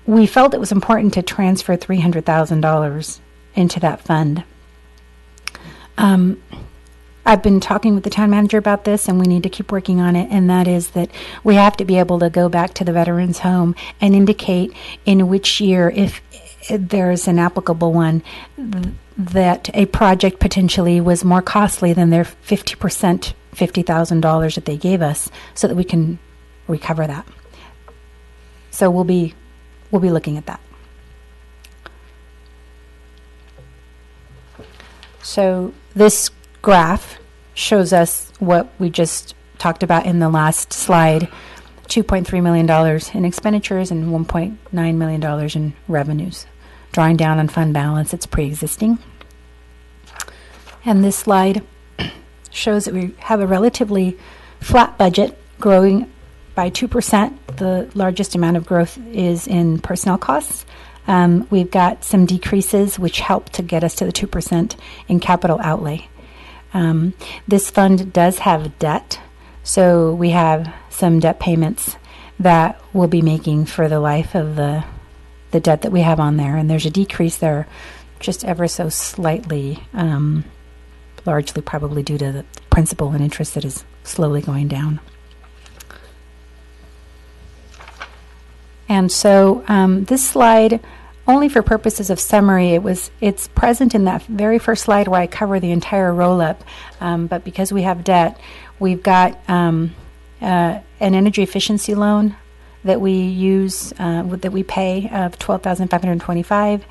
we felt it was important to transfer $300,000 into that fund. I've been talking with the town manager about this, and we need to keep working on it, and that is that we have to be able to go back to the Veterans Home and indicate in which year, if there's an applicable one, that a project potentially was more costly than their 50% $50,000 that they gave us so that we can recover that. So we'll be looking at that. So this graph shows us what we just talked about in the last slide, $2.3 million in expenditures and $1.9 million in revenues. Drawing down on fund balance, it's pre-existing. And this slide shows that we have a relatively flat budget, growing by 2%. The largest amount of growth is in personnel costs. We've got some decreases, which help to get us to the 2% in capital outlay. This fund does have debt, so we have some debt payments that we'll be making for the life of the debt that we have on there, and there's a decrease there just ever so slightly, largely probably due to the principal and interest that is slowly going down. And so this slide, only for purposes of summary, it's present in that very first slide where I cover the entire roll-up, but because we have debt, we've got an energy efficiency loan that we use, that we pay of $12,525,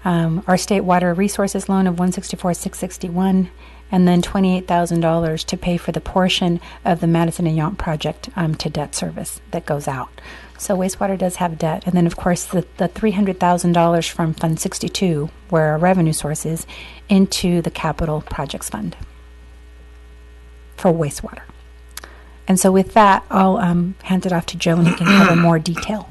our state water resources loan of $164,661, and then $28,000 to pay for the portion of the Madison and Yount project to debt service that goes out. So wastewater does have debt. And then, of course, the $300,000 from Fund 62, where our revenue source is, into the Capital Projects Fund for wastewater. And so with that, I'll hand it off to Joe, and he can cover more detail.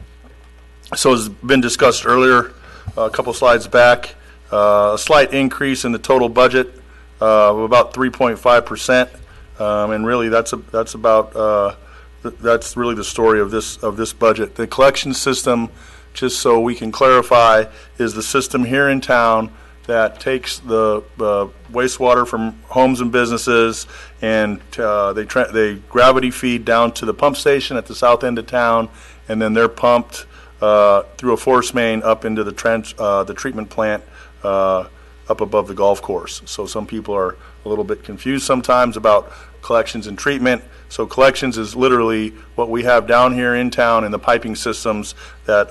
So as been discussed earlier, a couple slides back, a slight increase in the total budget of about 3.5%, and really that's really the story of this budget. The collection system, just so we can clarify, is the system here in town that takes the wastewater from homes and businesses, and they gravity feed down to the pump station at the south end of town, and then they're pumped through a force main up into the treatment plant up above the golf course. So some people are a little bit confused sometimes about collections and treatment. So collections is literally what we have down here in town in the piping systems that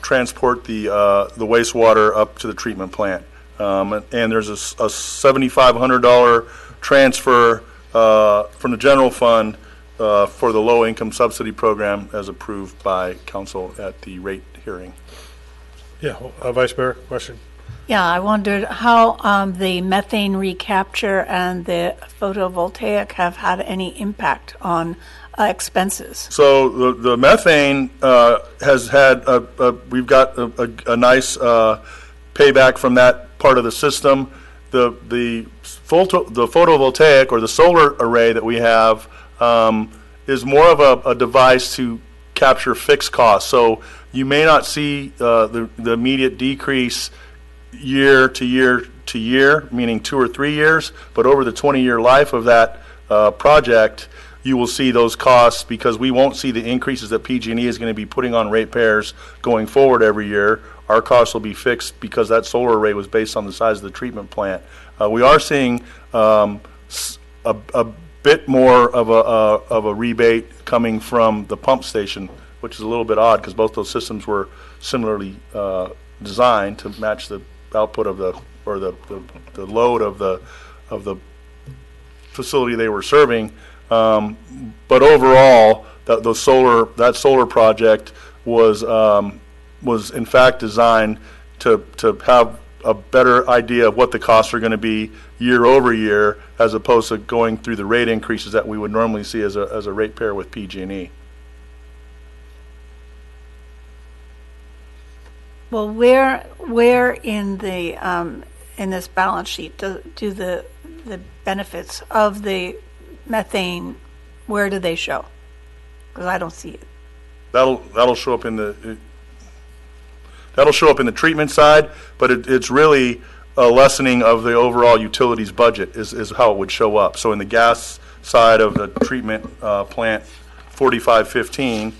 transport the wastewater up to the treatment plant. And there's a $7,500 transfer from the general fund for the low income subsidy program as approved by council at the rate hearing. Yeah, Vice Mayor, question? Yeah, I wondered how the methane recapture and the photovoltaic have had any impact on expenses. So the methane has had we've got a nice payback from that part of the system. The photovoltaic or the solar array that we have is more of a device to capture fixed costs. So you may not see the immediate decrease year to year to year, meaning 2 or 3 years, but over the 20-year life of that project, you will see those costs, because we won't see the increases that PG&E is going to be putting on ratepayers going forward every year. Our costs will be fixed because that solar array was based on the size of the treatment plant. We are seeing a bit more of a rebate coming from the pump station, which is a little bit odd because both those systems were similarly designed to match the output of the load of the facility they were serving. But overall, that solar project was in fact designed to have a better idea of what the costs are going to be year over year, as opposed to going through the rate increases that we would normally see as a ratepayer with PG&E. Well, where in the in this balance sheet do the benefits of the methane, where do they show? Because I don't see it. That'll show up in the treatment side, but it's really a lessening of the overall utilities budget is how it would show up. So in the gas side of the treatment plant 4515,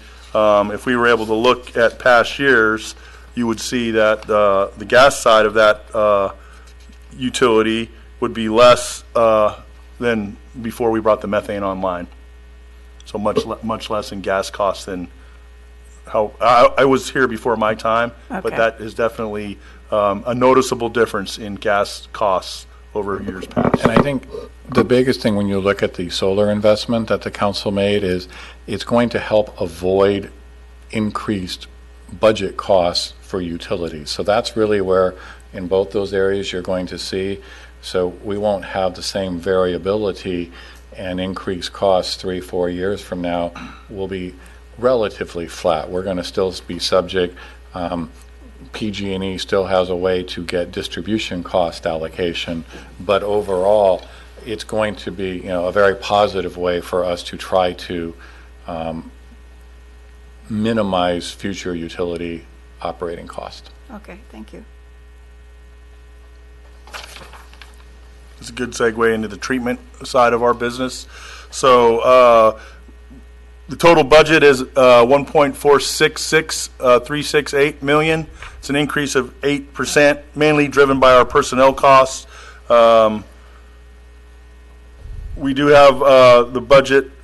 if we were able to look at past years, you would see that the gas side of that utility would be less than before we brought the methane online. So much less in gas costs than how, I was here before my time, but Okay. that is definitely a noticeable difference in gas costs over years past. And I think the biggest thing when you look at the solar investment that the council made is it's going to help avoid increased budget costs for utilities. So that's really where, in both those areas, you're going to see. So we won't have the same variability and increased costs 3-4 years from now. Will be relatively flat. We're going to still be subject. PG&E still has a way to get distribution cost allocation, but overall, it's going to be, a very positive way for us to try to minimize future utility operating cost. Okay, thank you. It's a good segue into the treatment side of our business. So the total budget is 1.466368 million. It's an increase of 8%, mainly driven by our personnel costs. We do have the budget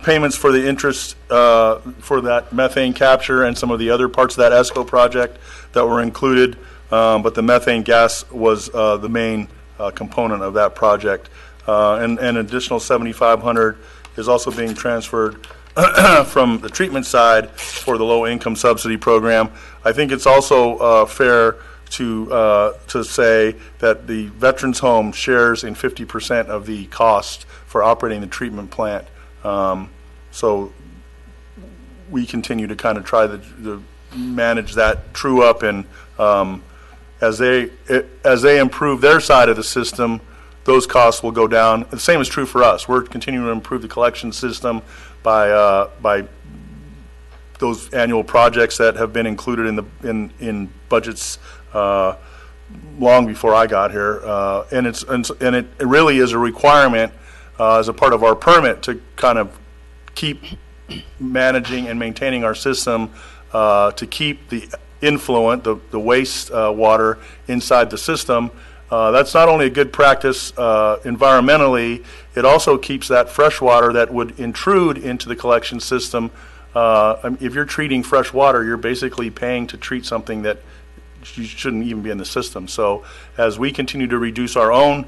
payments for the interest for that methane capture and some of the other parts of that ESCO project that were included, but the methane gas was the main component of that project. And an additional 7,500 is also being transferred from the treatment side for the low-income subsidy program. I think it's also fair to say that the Veterans Home shares in 50% of the cost for operating the treatment plant. So we continue to kind of try to manage that true up, and as they improve their side of the system, those costs will go down. The same is true for us. We're continuing to improve the collection system by those annual projects that have been included in budgets long before I got here, and it really is a requirement as a part of our permit to kind of keep managing and maintaining our system to keep the influent, the waste water inside the system. That's not only a good practice environmentally, it also keeps that fresh water that would intrude into the collection system. If you're treating fresh water, you're basically paying to treat something that shouldn't even be in the system. So as we continue to reduce our own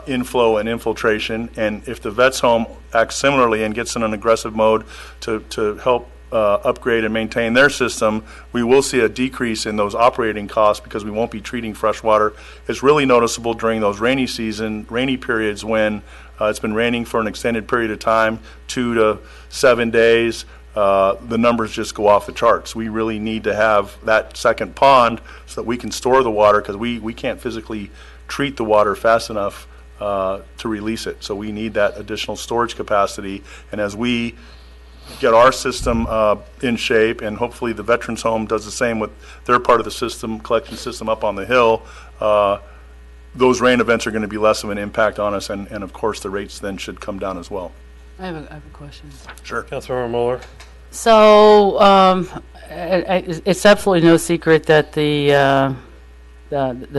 inflow and infiltration, and if the Vets Home acts similarly and gets in an aggressive mode to help upgrade and maintain their system, we will see a decrease in those operating costs because we won't be treating fresh water. It's really noticeable during those rainy periods when it's been raining for an extended period of time, 2 to 7 days. The numbers just go off the charts. We really need to have that second pond so that we can store the water, because we can't physically treat the water fast enough to release it. So we need that additional storage capacity. And as we get our system in shape, and hopefully the Veterans Home does the same with their part of the system, collection system up on the hill, those rain events are going to be less of an impact on us, and of course the rates then should come down as well. I have a question. Sure. Councilmember Mueller. So it's absolutely no secret that the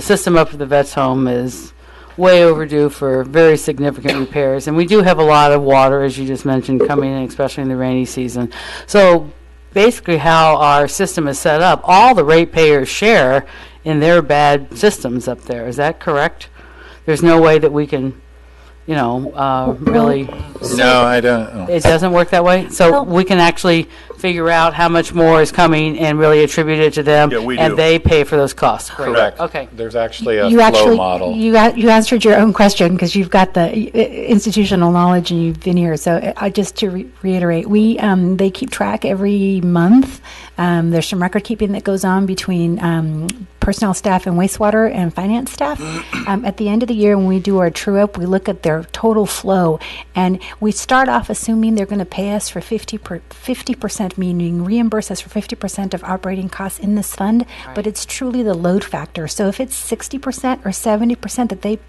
system up at the Vets Home is way overdue for very significant repairs, and we do have a lot of water, as you just mentioned, coming in, especially in the rainy season. So basically how our system is set up, all the ratepayers share in their bad systems up there. Is that correct? There's no way that we can, really... No, I don't know. It doesn't work that way? So we can actually figure out how much more is coming and really attribute it to them? Yeah, we do. And they pay for those costs? Correct. Okay. There's actually a You flow actually, model. you answered your own question because you've got the institutional knowledge and you've been here. So just to reiterate, they keep track every month. There's some record keeping that goes on between personnel staff and wastewater and finance staff. At the end of the year, when we do our true up, we look at their total flow, and we start off assuming they're going to pay us for 50%, meaning reimburse us for 50% of operating costs in this fund, but it's truly the load factor. So if it's 60% or 70% that they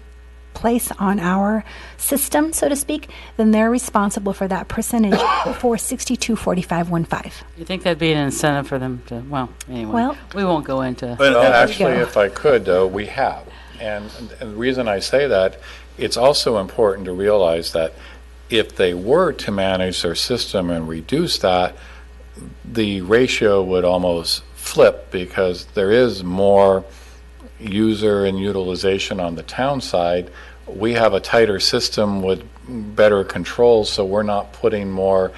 place on our system, so to speak, then they're responsible for that percentage for 624515. You think that'd be an incentive for them to, well, anyway, Well- we won't go into... Well, actually, if I could, though, we have. And the reason I say that, it's also important to realize that if they were to manage their system and reduce that, the ratio would almost flip because there is more user and utilization on the town side. We have a tighter system with better controls, so we're not putting more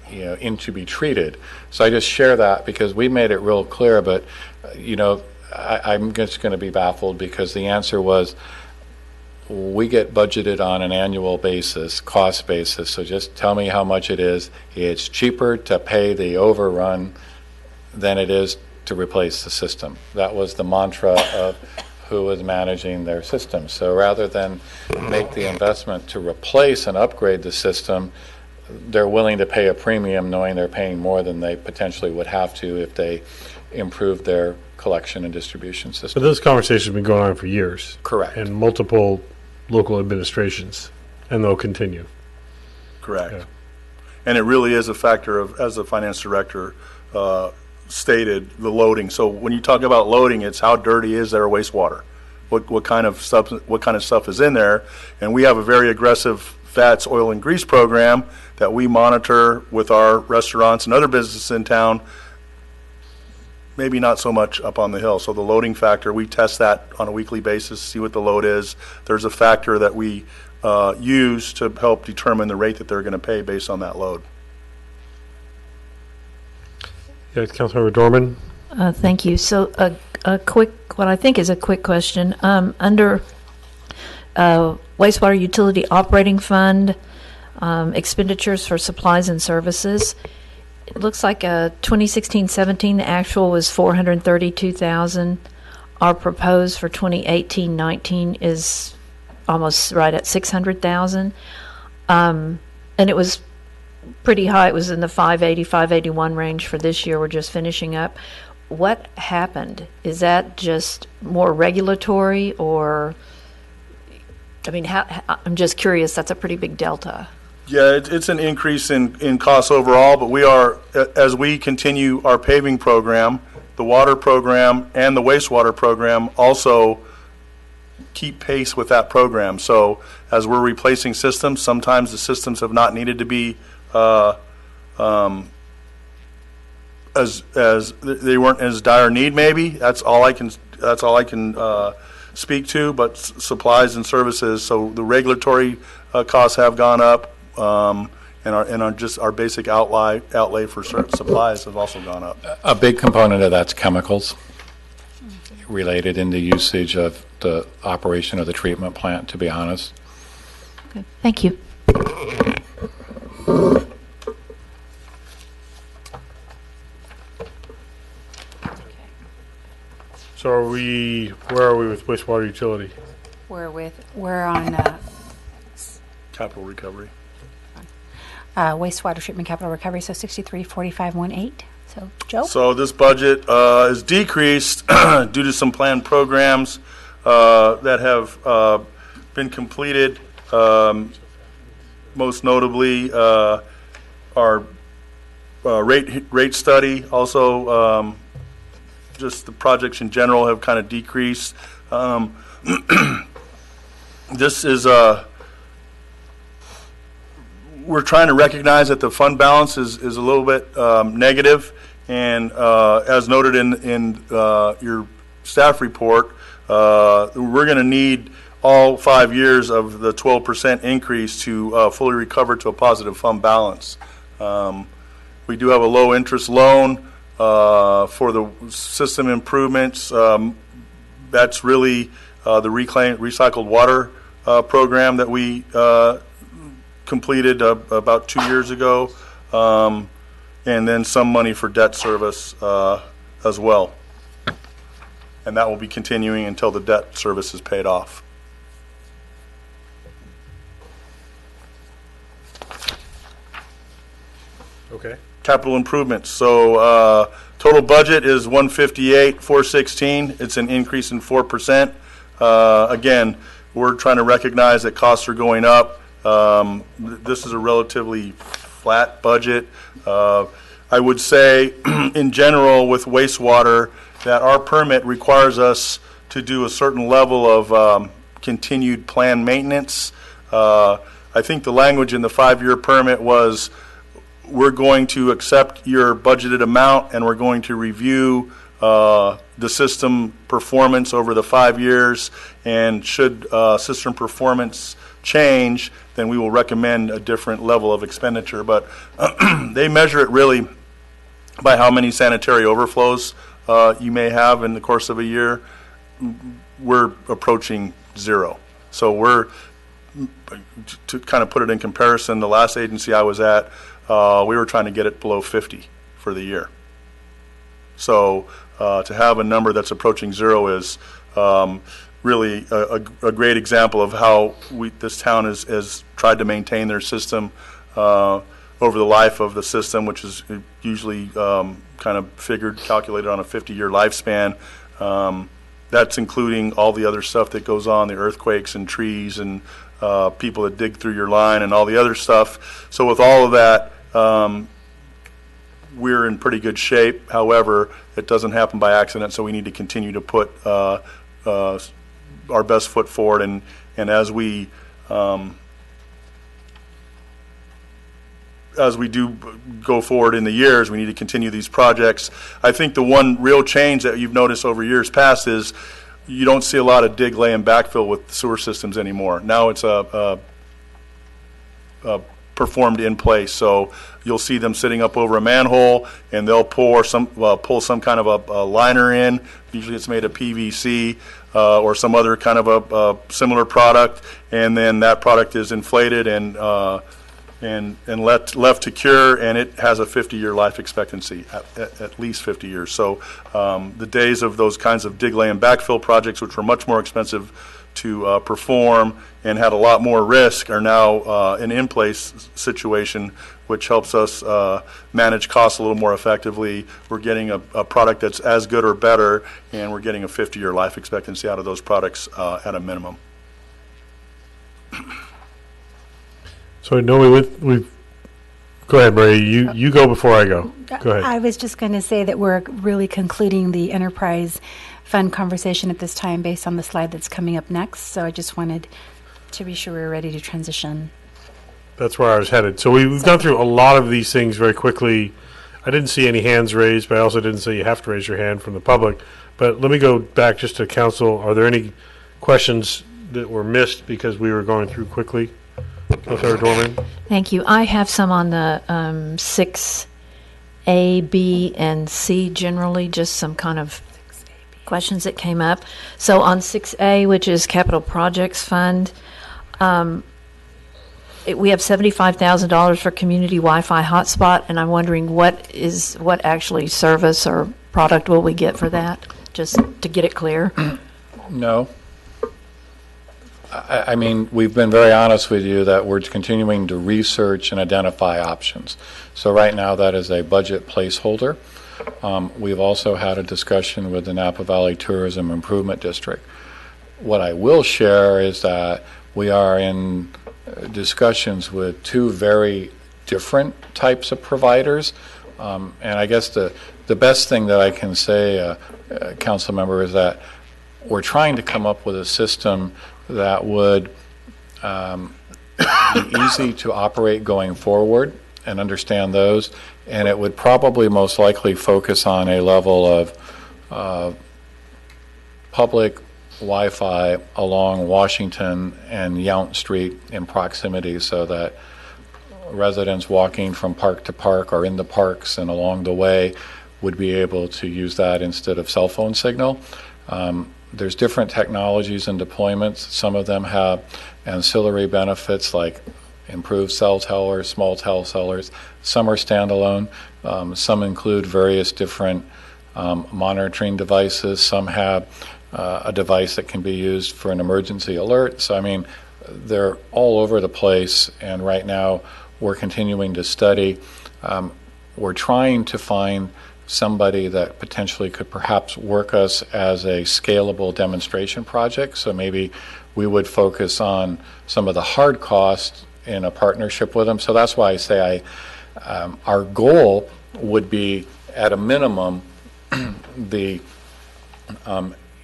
in to be treated. So I just share that because we made it real clear, but I'm just going to be baffled because the answer was we get budgeted on an annual basis, cost basis, so just tell me how much it is. It's cheaper to pay the overrun than it is to replace the system. That was the mantra of who was managing their system. So rather than make the investment to replace and upgrade the system, they're willing to pay a premium knowing they're paying more than they potentially would have to if they improved their collection and distribution But system. this conversation has been going on for years. Correct. And multiple local administrations, and they'll continue. Correct. Yeah. And it really is a factor of, as the finance director stated, the loading. So when you talk about loading, it's how dirty is their wastewater? What kind of stuff is in there? And we have a very aggressive fats, oil, and grease program that we monitor with our restaurants and other businesses in town. Maybe not so much up on the hill. So the loading factor, we test that on a weekly basis, see what the load is. There's a factor that we use to help determine the rate that they're going to pay based on that load. Yeah, Councilmember Dorman? Thank you. So a quick, what I think is a quick question. Under wastewater utility operating fund, expenditures for supplies and services, it looks like 2016-17, the actual was $432,000. Our proposed for 2018-19 is almost right at $600,000. And it was pretty high. It was in the 580, 581 range for this year. We're just finishing up. What happened? Is that just more regulatory, or, I mean, I'm just curious. That's a pretty big delta. Yeah, it's an increase in costs overall, but we are, as we continue our paving program, the water program and the wastewater program also keep pace with that program. So as we're replacing systems, sometimes the systems have not needed to be as they weren't as dire need. Maybe that's all I can speak to. But supplies and services, so the regulatory costs have gone up, and our basic outlay for certain supplies have also gone up. A big component of that's chemicals related in the usage of the operation of the treatment plant, to be honest. Okay. Thank you. So where are we with wastewater utility? We're on Capital recovery. wastewater treatment capital recovery, so 634518. So, Joe? So this budget is decreased due to some planned programs that have been completed. Most notably, our rate study. Also, just the projects in general have kind of decreased. This is we're trying to recognize that the fund balance is a little bit negative, and as noted in your staff report, we're going to need all 5 years of the 12% increase to fully recover to a positive fund balance. We do have a low interest loan for the system improvements. That's really the recycled water program that we completed about 2 years ago, and then some money for debt service as well. And that will be continuing until the debt service is paid off. Okay. Capital improvements. So total budget is 158,416. It's an increase in 4%. Again, we're trying to recognize that costs are going up. This is a relatively flat budget. I would say in general with wastewater that our permit requires us to do a certain level of continued planned maintenance. I think the language in the 5-year permit was, we're going to accept your budgeted amount and we're going to review the system performance over the 5 years, and should system performance change, then we will recommend a different level of expenditure. But they measure it really by how many sanitary overflows you may have in the course of a year. We're approaching 0. So we're, to kind of put it in comparison, the last agency I was at, we were trying to get it below 50 for the year. So to have a number that's approaching 0 is really a great example of how this town has tried to maintain their system over the life of the system, which is usually kind of calculated on a 50-year lifespan. That's including all the other stuff that goes on, the earthquakes and trees and people that dig through your line and all the other stuff. So with all of that, we're in pretty good shape. However, it doesn't happen by accident, so we need to continue to put our best foot forward. And as we do go forward in the years, we need to continue these projects. I think the one real change that you've noticed over years past is you don't see a lot of dig, lay, and backfill with sewer systems anymore. Now it's performed in place. So you'll see them sitting up over a manhole, and they'll pull some kind of a liner in. Usually it's made of PVC or some other kind of a similar product, and then that product is inflated and left to cure, and it has a 50-year life expectancy, at least 50 years. So the days of those kinds of dig, lay, and backfill projects, which were much more expensive to perform and had a lot more risk, are now an in-place situation, which helps us manage costs a little more effectively. We're getting a product that's as good or better, and we're getting a 50-year life expectancy out of those products at a minimum. So I know we've, go ahead, Maria, you go before I go. Go ahead. I was just going to say that we're really concluding the enterprise fund conversation at this time based on the slide that's coming up next. So I just wanted to be sure we're ready to transition. That's where I was headed. So we've gone through a lot of these things very quickly. I didn't see any hands raised, but I also didn't say you have to raise your hand from the public. But let me go back just to council. Are there any questions that were missed because we were going through quickly? Councilor Dorman? Thank you. I have some on the 6A, B, and C generally, just some kind of questions that came up. So on 6A, which is Capital Projects Fund, we have $75,000 for community Wi-Fi hotspot, and I'm wondering what actually service or product will we get for that, just to get it clear? No. I mean, we've been very honest with you that we're continuing to research and identify options. So right now that is a budget placeholder. We've also had a discussion with the Napa Valley Tourism Improvement District. What I will share is that we are in discussions with two very different types of providers. And I guess the best thing that I can say, council member, is that we're trying to come up with a system that would be easy to operate going forward and understand those, and it would probably most likely focus on a level of public Wi-Fi along Washington and Yount Street in proximity, so that residents walking from park to park or in the parks and along the way would be able to use that instead of cell phone signal. There's different technologies and deployments. Some of them have ancillary benefits like improved cell towers, small cell towers. Some are standalone. Some include various different monitoring devices. Some have a device that can be used for an emergency alert. So, I mean, they're all over the place, and right now we're continuing to study. We're trying to find somebody that potentially could perhaps work us as a scalable demonstration project. So maybe we would focus on some of the hard costs in a partnership with them. So that's why I say our goal would be, at a minimum, the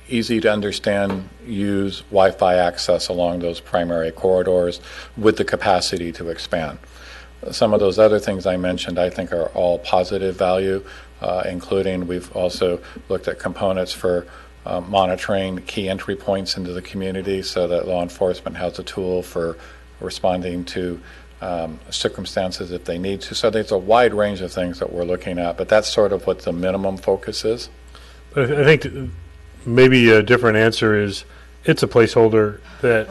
easy to understand, use Wi-Fi access along those primary corridors with the capacity to expand. Some of those other things I mentioned, I think, are all positive value, including we've also looked at components for monitoring key entry points into the community so that law enforcement has a tool for responding to circumstances if they need to. So there's a wide range of things that we're looking at, but that's sort of what the minimum focus is. But I think maybe a different answer is it's a placeholder that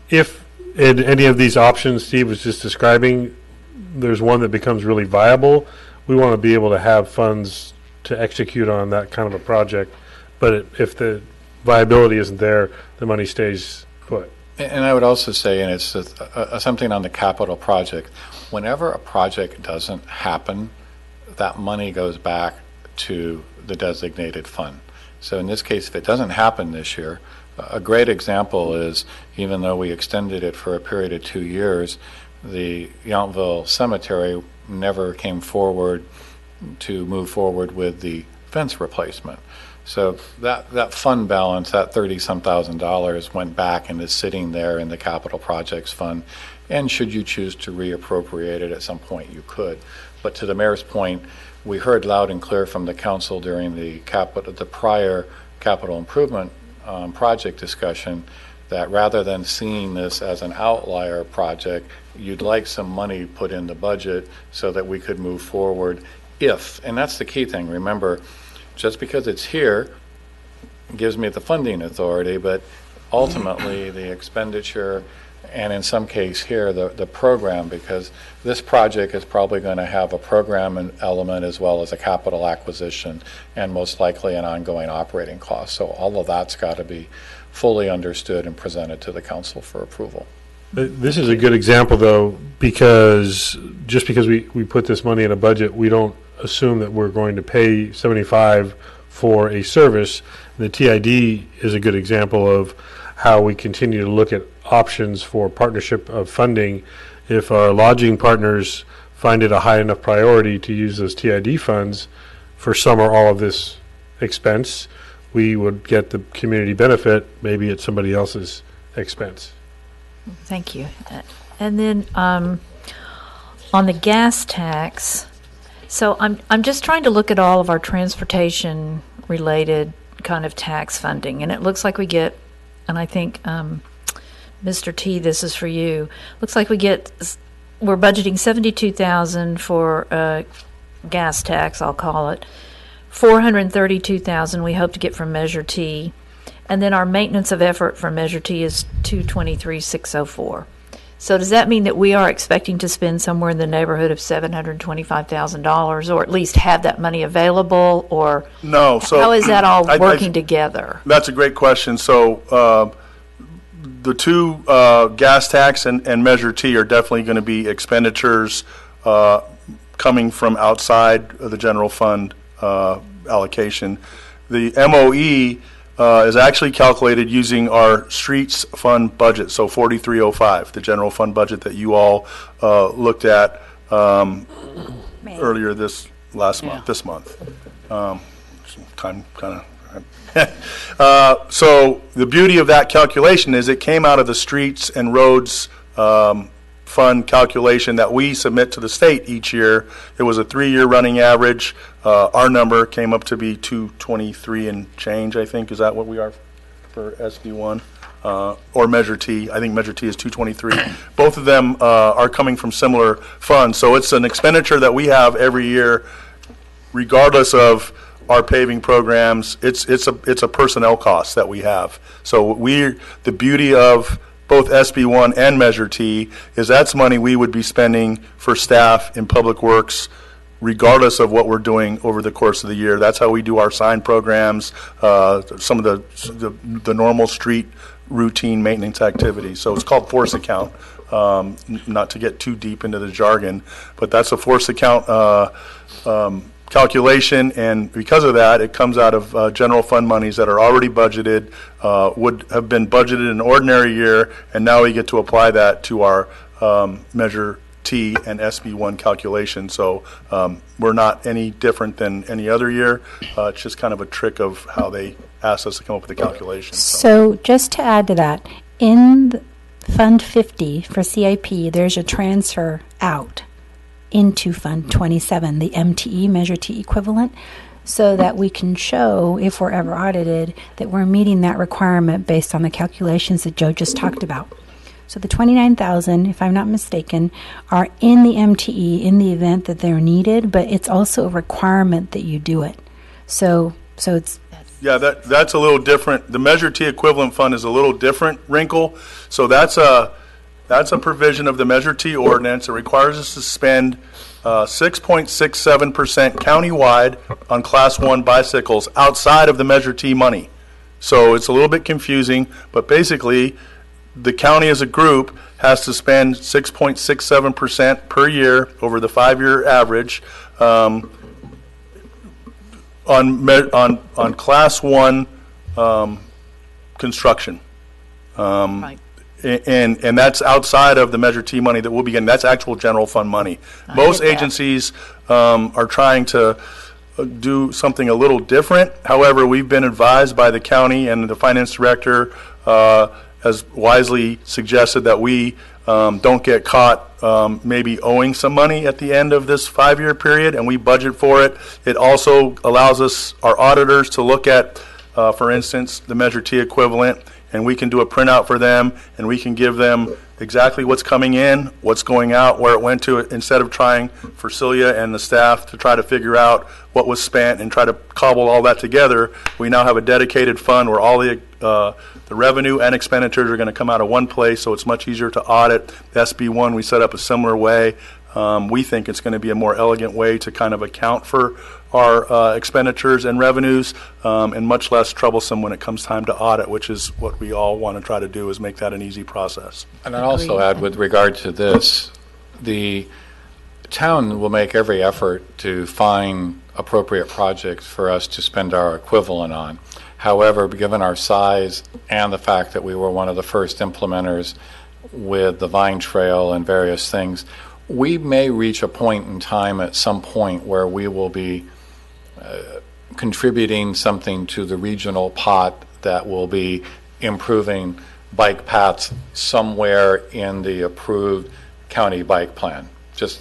if in any of these options Steve was just describing, there's one that becomes really viable, we want to be able to have funds to execute on that kind of a project. But if the viability isn't there, the money stays put. And I would also say, and it's something on the capital project, whenever a project doesn't happen, that money goes back to the designated fund. So in this case, if it doesn't happen this year, a great example is, even though we extended it for a period of 2 years, the Yountville Cemetery never came forward to move forward with the fence replacement. So that fund balance, that $30-some thousand, went back and is sitting there in the capital projects fund. And should you choose to reappropriate it at some point, you could. But to the mayor's point, we heard loud and clear from the council during the prior capital improvement project discussion that rather than seeing this as an outlier project, you'd like some money put in the budget so that we could move forward if, and that's the key thing, remember, just because it's here gives me the funding authority, but ultimately the expenditure, and in some case here, the program, because this project is probably going to have a program element as well as a capital acquisition and most likely an ongoing operating cost. So all of that's got to be fully understood and presented to the council for approval. This is a good example, though, because just because we put this money in a budget, we don't assume that we're going to pay 75 for a service. The TID is a good example of how we continue to look at options for partnership of funding. If our lodging partners find it a high enough priority to use those TID funds for some or all of this expense, we would get the community benefit, maybe at somebody else's expense. Thank you. And then on the gas tax, so I'm just trying to look at all of our transportation related kind of tax funding, and it looks like we get, and I think Mr. T, this is for you. Looks like we're budgeting $72,000 for gas tax, I'll call it. $432,000 we hope to get from Measure T, and then our maintenance of effort for Measure T is $223,604. So does that mean that we are expecting to spend somewhere in the neighborhood of $725,000, or at least have that money available, or No. So how is that all working together? That's a great question. So the two, gas tax and Measure T, are definitely going to be expenditures coming from outside of the general fund allocation. The MOE is actually calculated using our streets fund budget, so 4305, the general fund budget that you all looked at earlier this month. Time kind of. So the beauty of that calculation is it came out of the streets and roads fund calculation that we submit to the state each year. It was a 3-year running average. Our number came up to be 223 and change, I think. Is that what we are for SB1? Or Measure T. I think Measure T is 223. Both of them are coming from similar funds. So it's an expenditure that we have every year, regardless of our paving programs. It's a personnel cost that we have. So the beauty of both SB1 and Measure T is that's money we would be spending for staff in public works regardless of what we're doing over the course of the year. That's how we do our sign programs, some of the normal street routine maintenance activities. So it's called force account, not to get too deep into the jargon, but that's a force account calculation, and because of that, it comes out of general fund monies that are already budgeted, would have been budgeted in an ordinary year, and now we get to apply that to our Measure T and SB1 calculation. So we're not any different than any other year. It's just kind of a trick of how they asked us to come up with the calculation. So just to add to that, in Fund 50 for CIP, there's a transfer out into Fund 27, the MTE, Measure T equivalent, so that we can show, if we're ever audited, that we're meeting that requirement based on the calculations that Joe just talked about. So the 29,000, if I'm not mistaken, are in the MTE in the event that they're needed, but it's also a requirement that you do it. So it's Yeah, that's a little different. The Measure T equivalent fund is a little different wrinkle. So that's a provision of the Measure T ordinance. It requires us to spend 6.67% countywide on Class 1 bicycles outside of the Measure T money. So it's a little bit confusing, but basically the county as a group has to spend 6.67% per year over the 5-year average on Class 1 construction. Right. And that's outside of the Measure T money that we'll be getting. That's actual general fund money. Most agencies are trying to do something a little different. However, we've been advised by the county, and the finance director has wisely suggested that we don't get caught maybe owing some money at the end of this 5-year period, and we budget for it. It also allows us, our auditors, to look at, for instance, the Measure T equivalent, and we can do a printout for them, and we can give them exactly what's coming in, what's going out, where it went to, instead of trying for Celia and the staff to try to figure out what was spent and try to cobble all that together. We now have a dedicated fund where all the revenue and expenditures are going to come out of one place, so it's much easier to audit. The SB1, we set up a similar way. We think it's going to be a more elegant way to kind of account for our expenditures and revenues, and much less troublesome when it comes time to audit, which is what we all want to try to do, is make that an easy process. And I'd also add, with regard to this, the town will make every effort to find appropriate projects for us to spend our equivalent on. However, given our size and the fact that we were one of the first implementers with the Vine Trail and various things, we may reach a point in time at some point where we will be contributing something to the regional pot that will be improving bike paths somewhere in the approved county bike plan.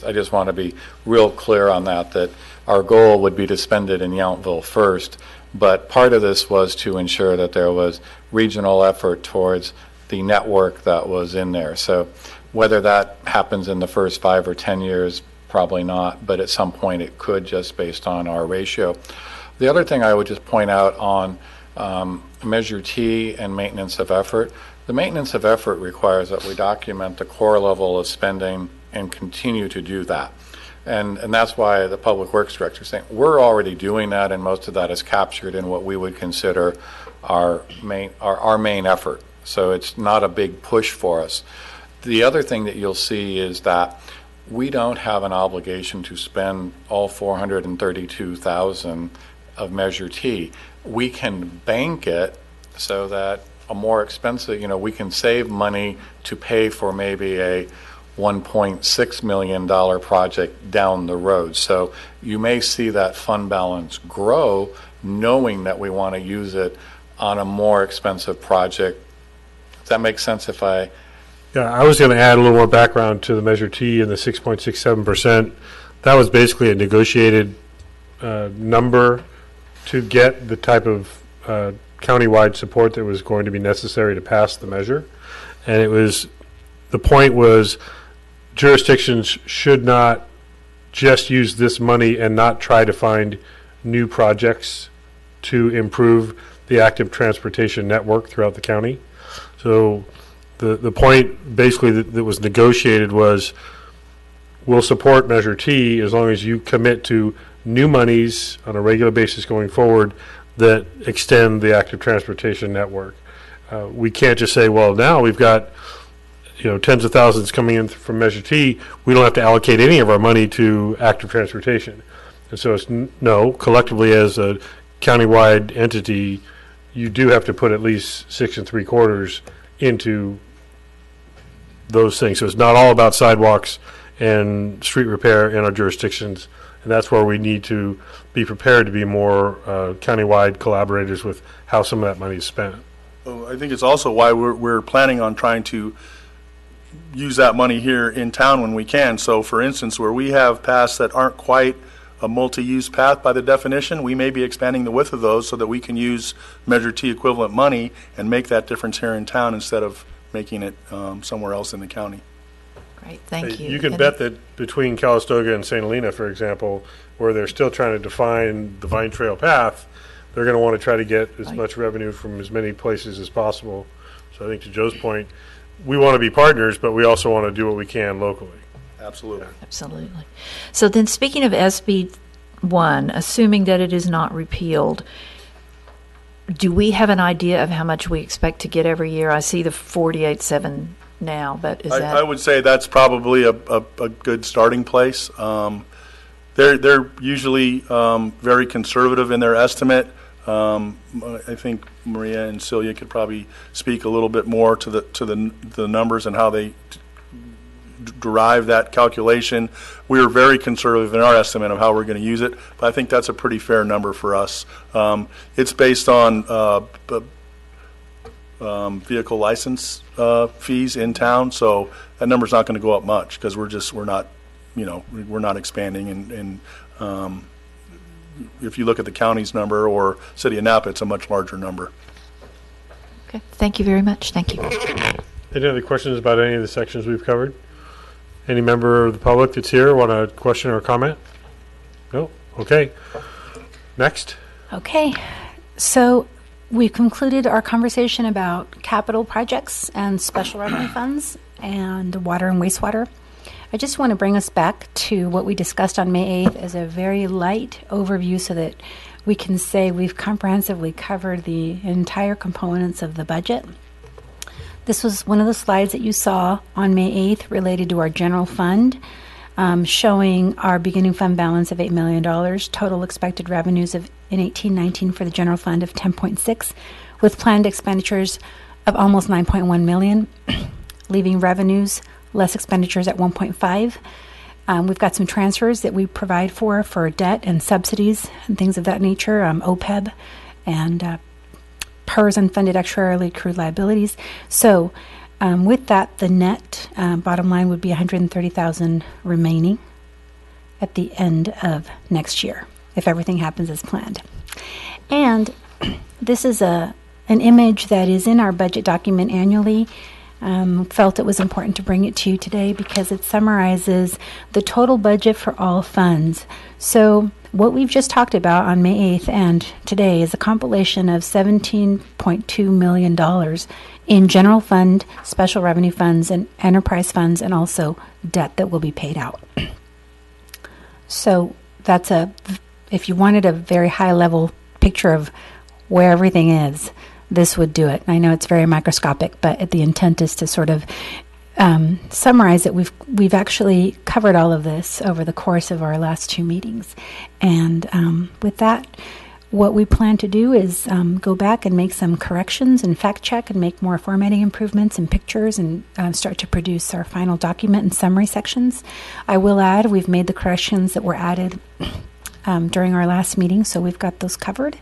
I just want to be real clear on that our goal would be to spend it in Yountville first, but part of this was to ensure that there was regional effort towards the network that was in there. So whether that happens in the first 5 or 10 years, probably not, but at some point it could, just based on our ratio. The other thing I would just point out on Measure T and maintenance of effort, the maintenance of effort requires that we document the core level of spending and continue to do that. And that's why the Public Works Director is saying we're already doing that, and most of that is captured in what we would consider our main effort. So it's not a big push for us. The other thing that you'll see is that we don't have an obligation to spend all 432,000 of Measure T. We can bank it so that a more expensive, we can save money to pay for maybe a $1.6 million project down the road. So you may see that fund balance grow, knowing that we want to use it on a more expensive project. Does that make sense if I... Yeah, I was going to add a little more background to the Measure T and the 6.67%. That was basically a negotiated number to get the type of countywide support that was going to be necessary to pass the measure. And the point was jurisdictions should not just use this money and not try to find new projects to improve the active transportation network throughout the county. So the point basically that was negotiated was, we'll support Measure T as long as you commit to new monies on a regular basis going forward that extend the active transportation network. We can't just say, well, now we've got tens of thousands coming in from Measure T, we don't have to allocate any of our money to active transportation. And so it's no, collectively as a countywide entity, you do have to put at least 6 3/4 into those things. So it's not all about sidewalks and street repair in our jurisdictions. And that's where we need to be prepared to be more countywide collaborators with how some of that money is spent. Well, I think it's also why we're planning on trying to use that money here in town when we can. So for instance, where we have paths that aren't quite a multi-use path by the definition, we may be expanding the width of those so that we can use Measure T equivalent money and make that difference here in town instead of making it somewhere else in the county. Great, thank you. You can And- bet that between Calistoga and St. Helena, for example, where they're still trying to define the Vine Trail path, they're going to want to try to get as much revenue from as many places as possible. So I think to Joe's point, we want to be partners, but we also want to do what we can locally. Absolutely. Absolutely. So then, speaking of SB 1, assuming that it is not repealed, do we have an idea of how much we expect to get every year? I see the 48.7 now, but is that? I would say that's probably a good starting place. They're usually very conservative in their estimate. I think Maria and Celia could probably speak a little bit more to the numbers and how they derive that calculation. We were very conservative in our estimate of how we're going to use it, but I think that's a pretty fair number for us. It's based on vehicle license fees in town, so that number's not going to go up much because we're not expanding. And if you look at the county's number or City of Napa, it's a much larger number. Okay, thank you very much. Thank you. Any other questions about any of the sections we've covered? Any member of the public that's here want a question or comment? No? Okay. Next. Okay, so we've concluded our conversation about capital projects and special revenue funds and water and wastewater. I just want to bring us back to what we discussed on May 8th as a very light overview so that we can say we've comprehensively covered the entire components of the budget. This was one of the slides that you saw on May 8th related to our general fund, showing our beginning fund balance of $8 million, total expected revenues in 18-19 for the general fund of 10.6, with planned expenditures of almost 9.1 million, leaving revenues less expenditures at 1.5. We've got some transfers that we provide for debt and subsidies and things of that nature, OPEB and PERS, unfunded actuarially accrued liabilities. So with that, the net bottom line would be 130,000 remaining at the end of next year, if everything happens as planned. And this is an image that is in our budget document annually. Felt it was important to bring it to you today because it summarizes the total budget for all funds. So what we've just talked about on May 8th and today is a compilation of $17.2 million in general fund, special revenue funds, and enterprise funds, and also debt that will be paid out. So that's if you wanted a very high level picture of where everything is, this would do it. I know it's very microscopic, but the intent is to sort of summarize it. We've actually covered all of this over the course of our last two meetings. And with that, what we plan to do is go back and make some corrections and fact check and make more formatting improvements and pictures and start to produce our final document and summary sections. I will add, we've made the corrections that were added during our last meeting, so we've got those covered.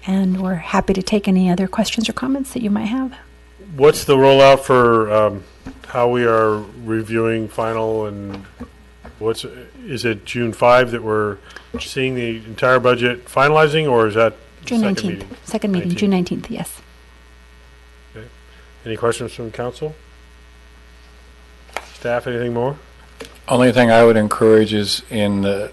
And we're happy to take any other questions or comments that you might have. What's the rollout for how we are reviewing final, and is it June 5 that we're seeing the entire budget finalizing, or is that June second 19th. meeting? Second meeting, 19th. June 19th, yes. Okay. Any questions from council? Staff, anything more? Only thing I would encourage is in the,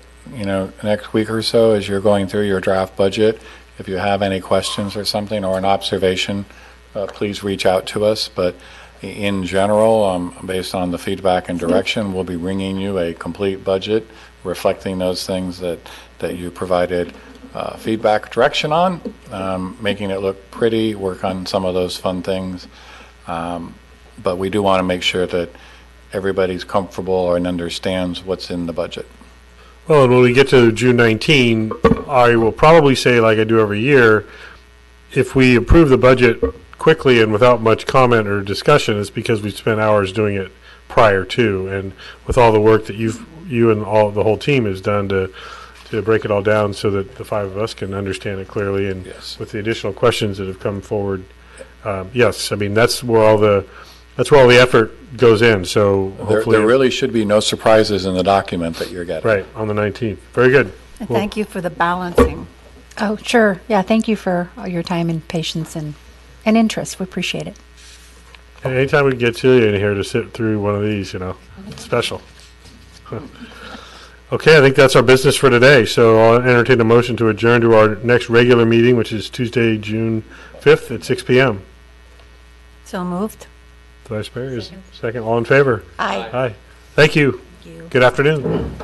next week or so, as you're going through your draft budget, if you have any questions or something or an observation, please reach out to us. But in general, based on the feedback and direction, we'll be bringing you a complete budget reflecting those things that you provided feedback direction on, making it look pretty, work on some of those fun things. But we do want to make sure that everybody's comfortable and understands what's in the budget. Well, and when we get to June 19, I will probably say, like I do every year, if we approve the budget quickly and without much comment or discussion, it's because we spent hours doing it prior to, and with all the work that you and the whole team has done to break it all down so that the five of us can understand it clearly, and Yes. with the additional questions that have come forward, yes, I mean, that's where all the effort goes in, so hopefully. There really should be no surprises in the document that you're getting. Right, on the 19th. Very good. And thank you for the balancing. Oh, sure. Yeah, thank you for all your time and patience and interest. We appreciate it. And anytime we can get Celia in here to sit through one of these, it's special. Okay, I think that's our business for today, so I'll entertain a motion to adjourn to our next regular meeting, which is Tuesday, June 5th at 6 PM. So moved. Vice Mayor is second. All in favor? Aye. Aye. Thank you. Good afternoon.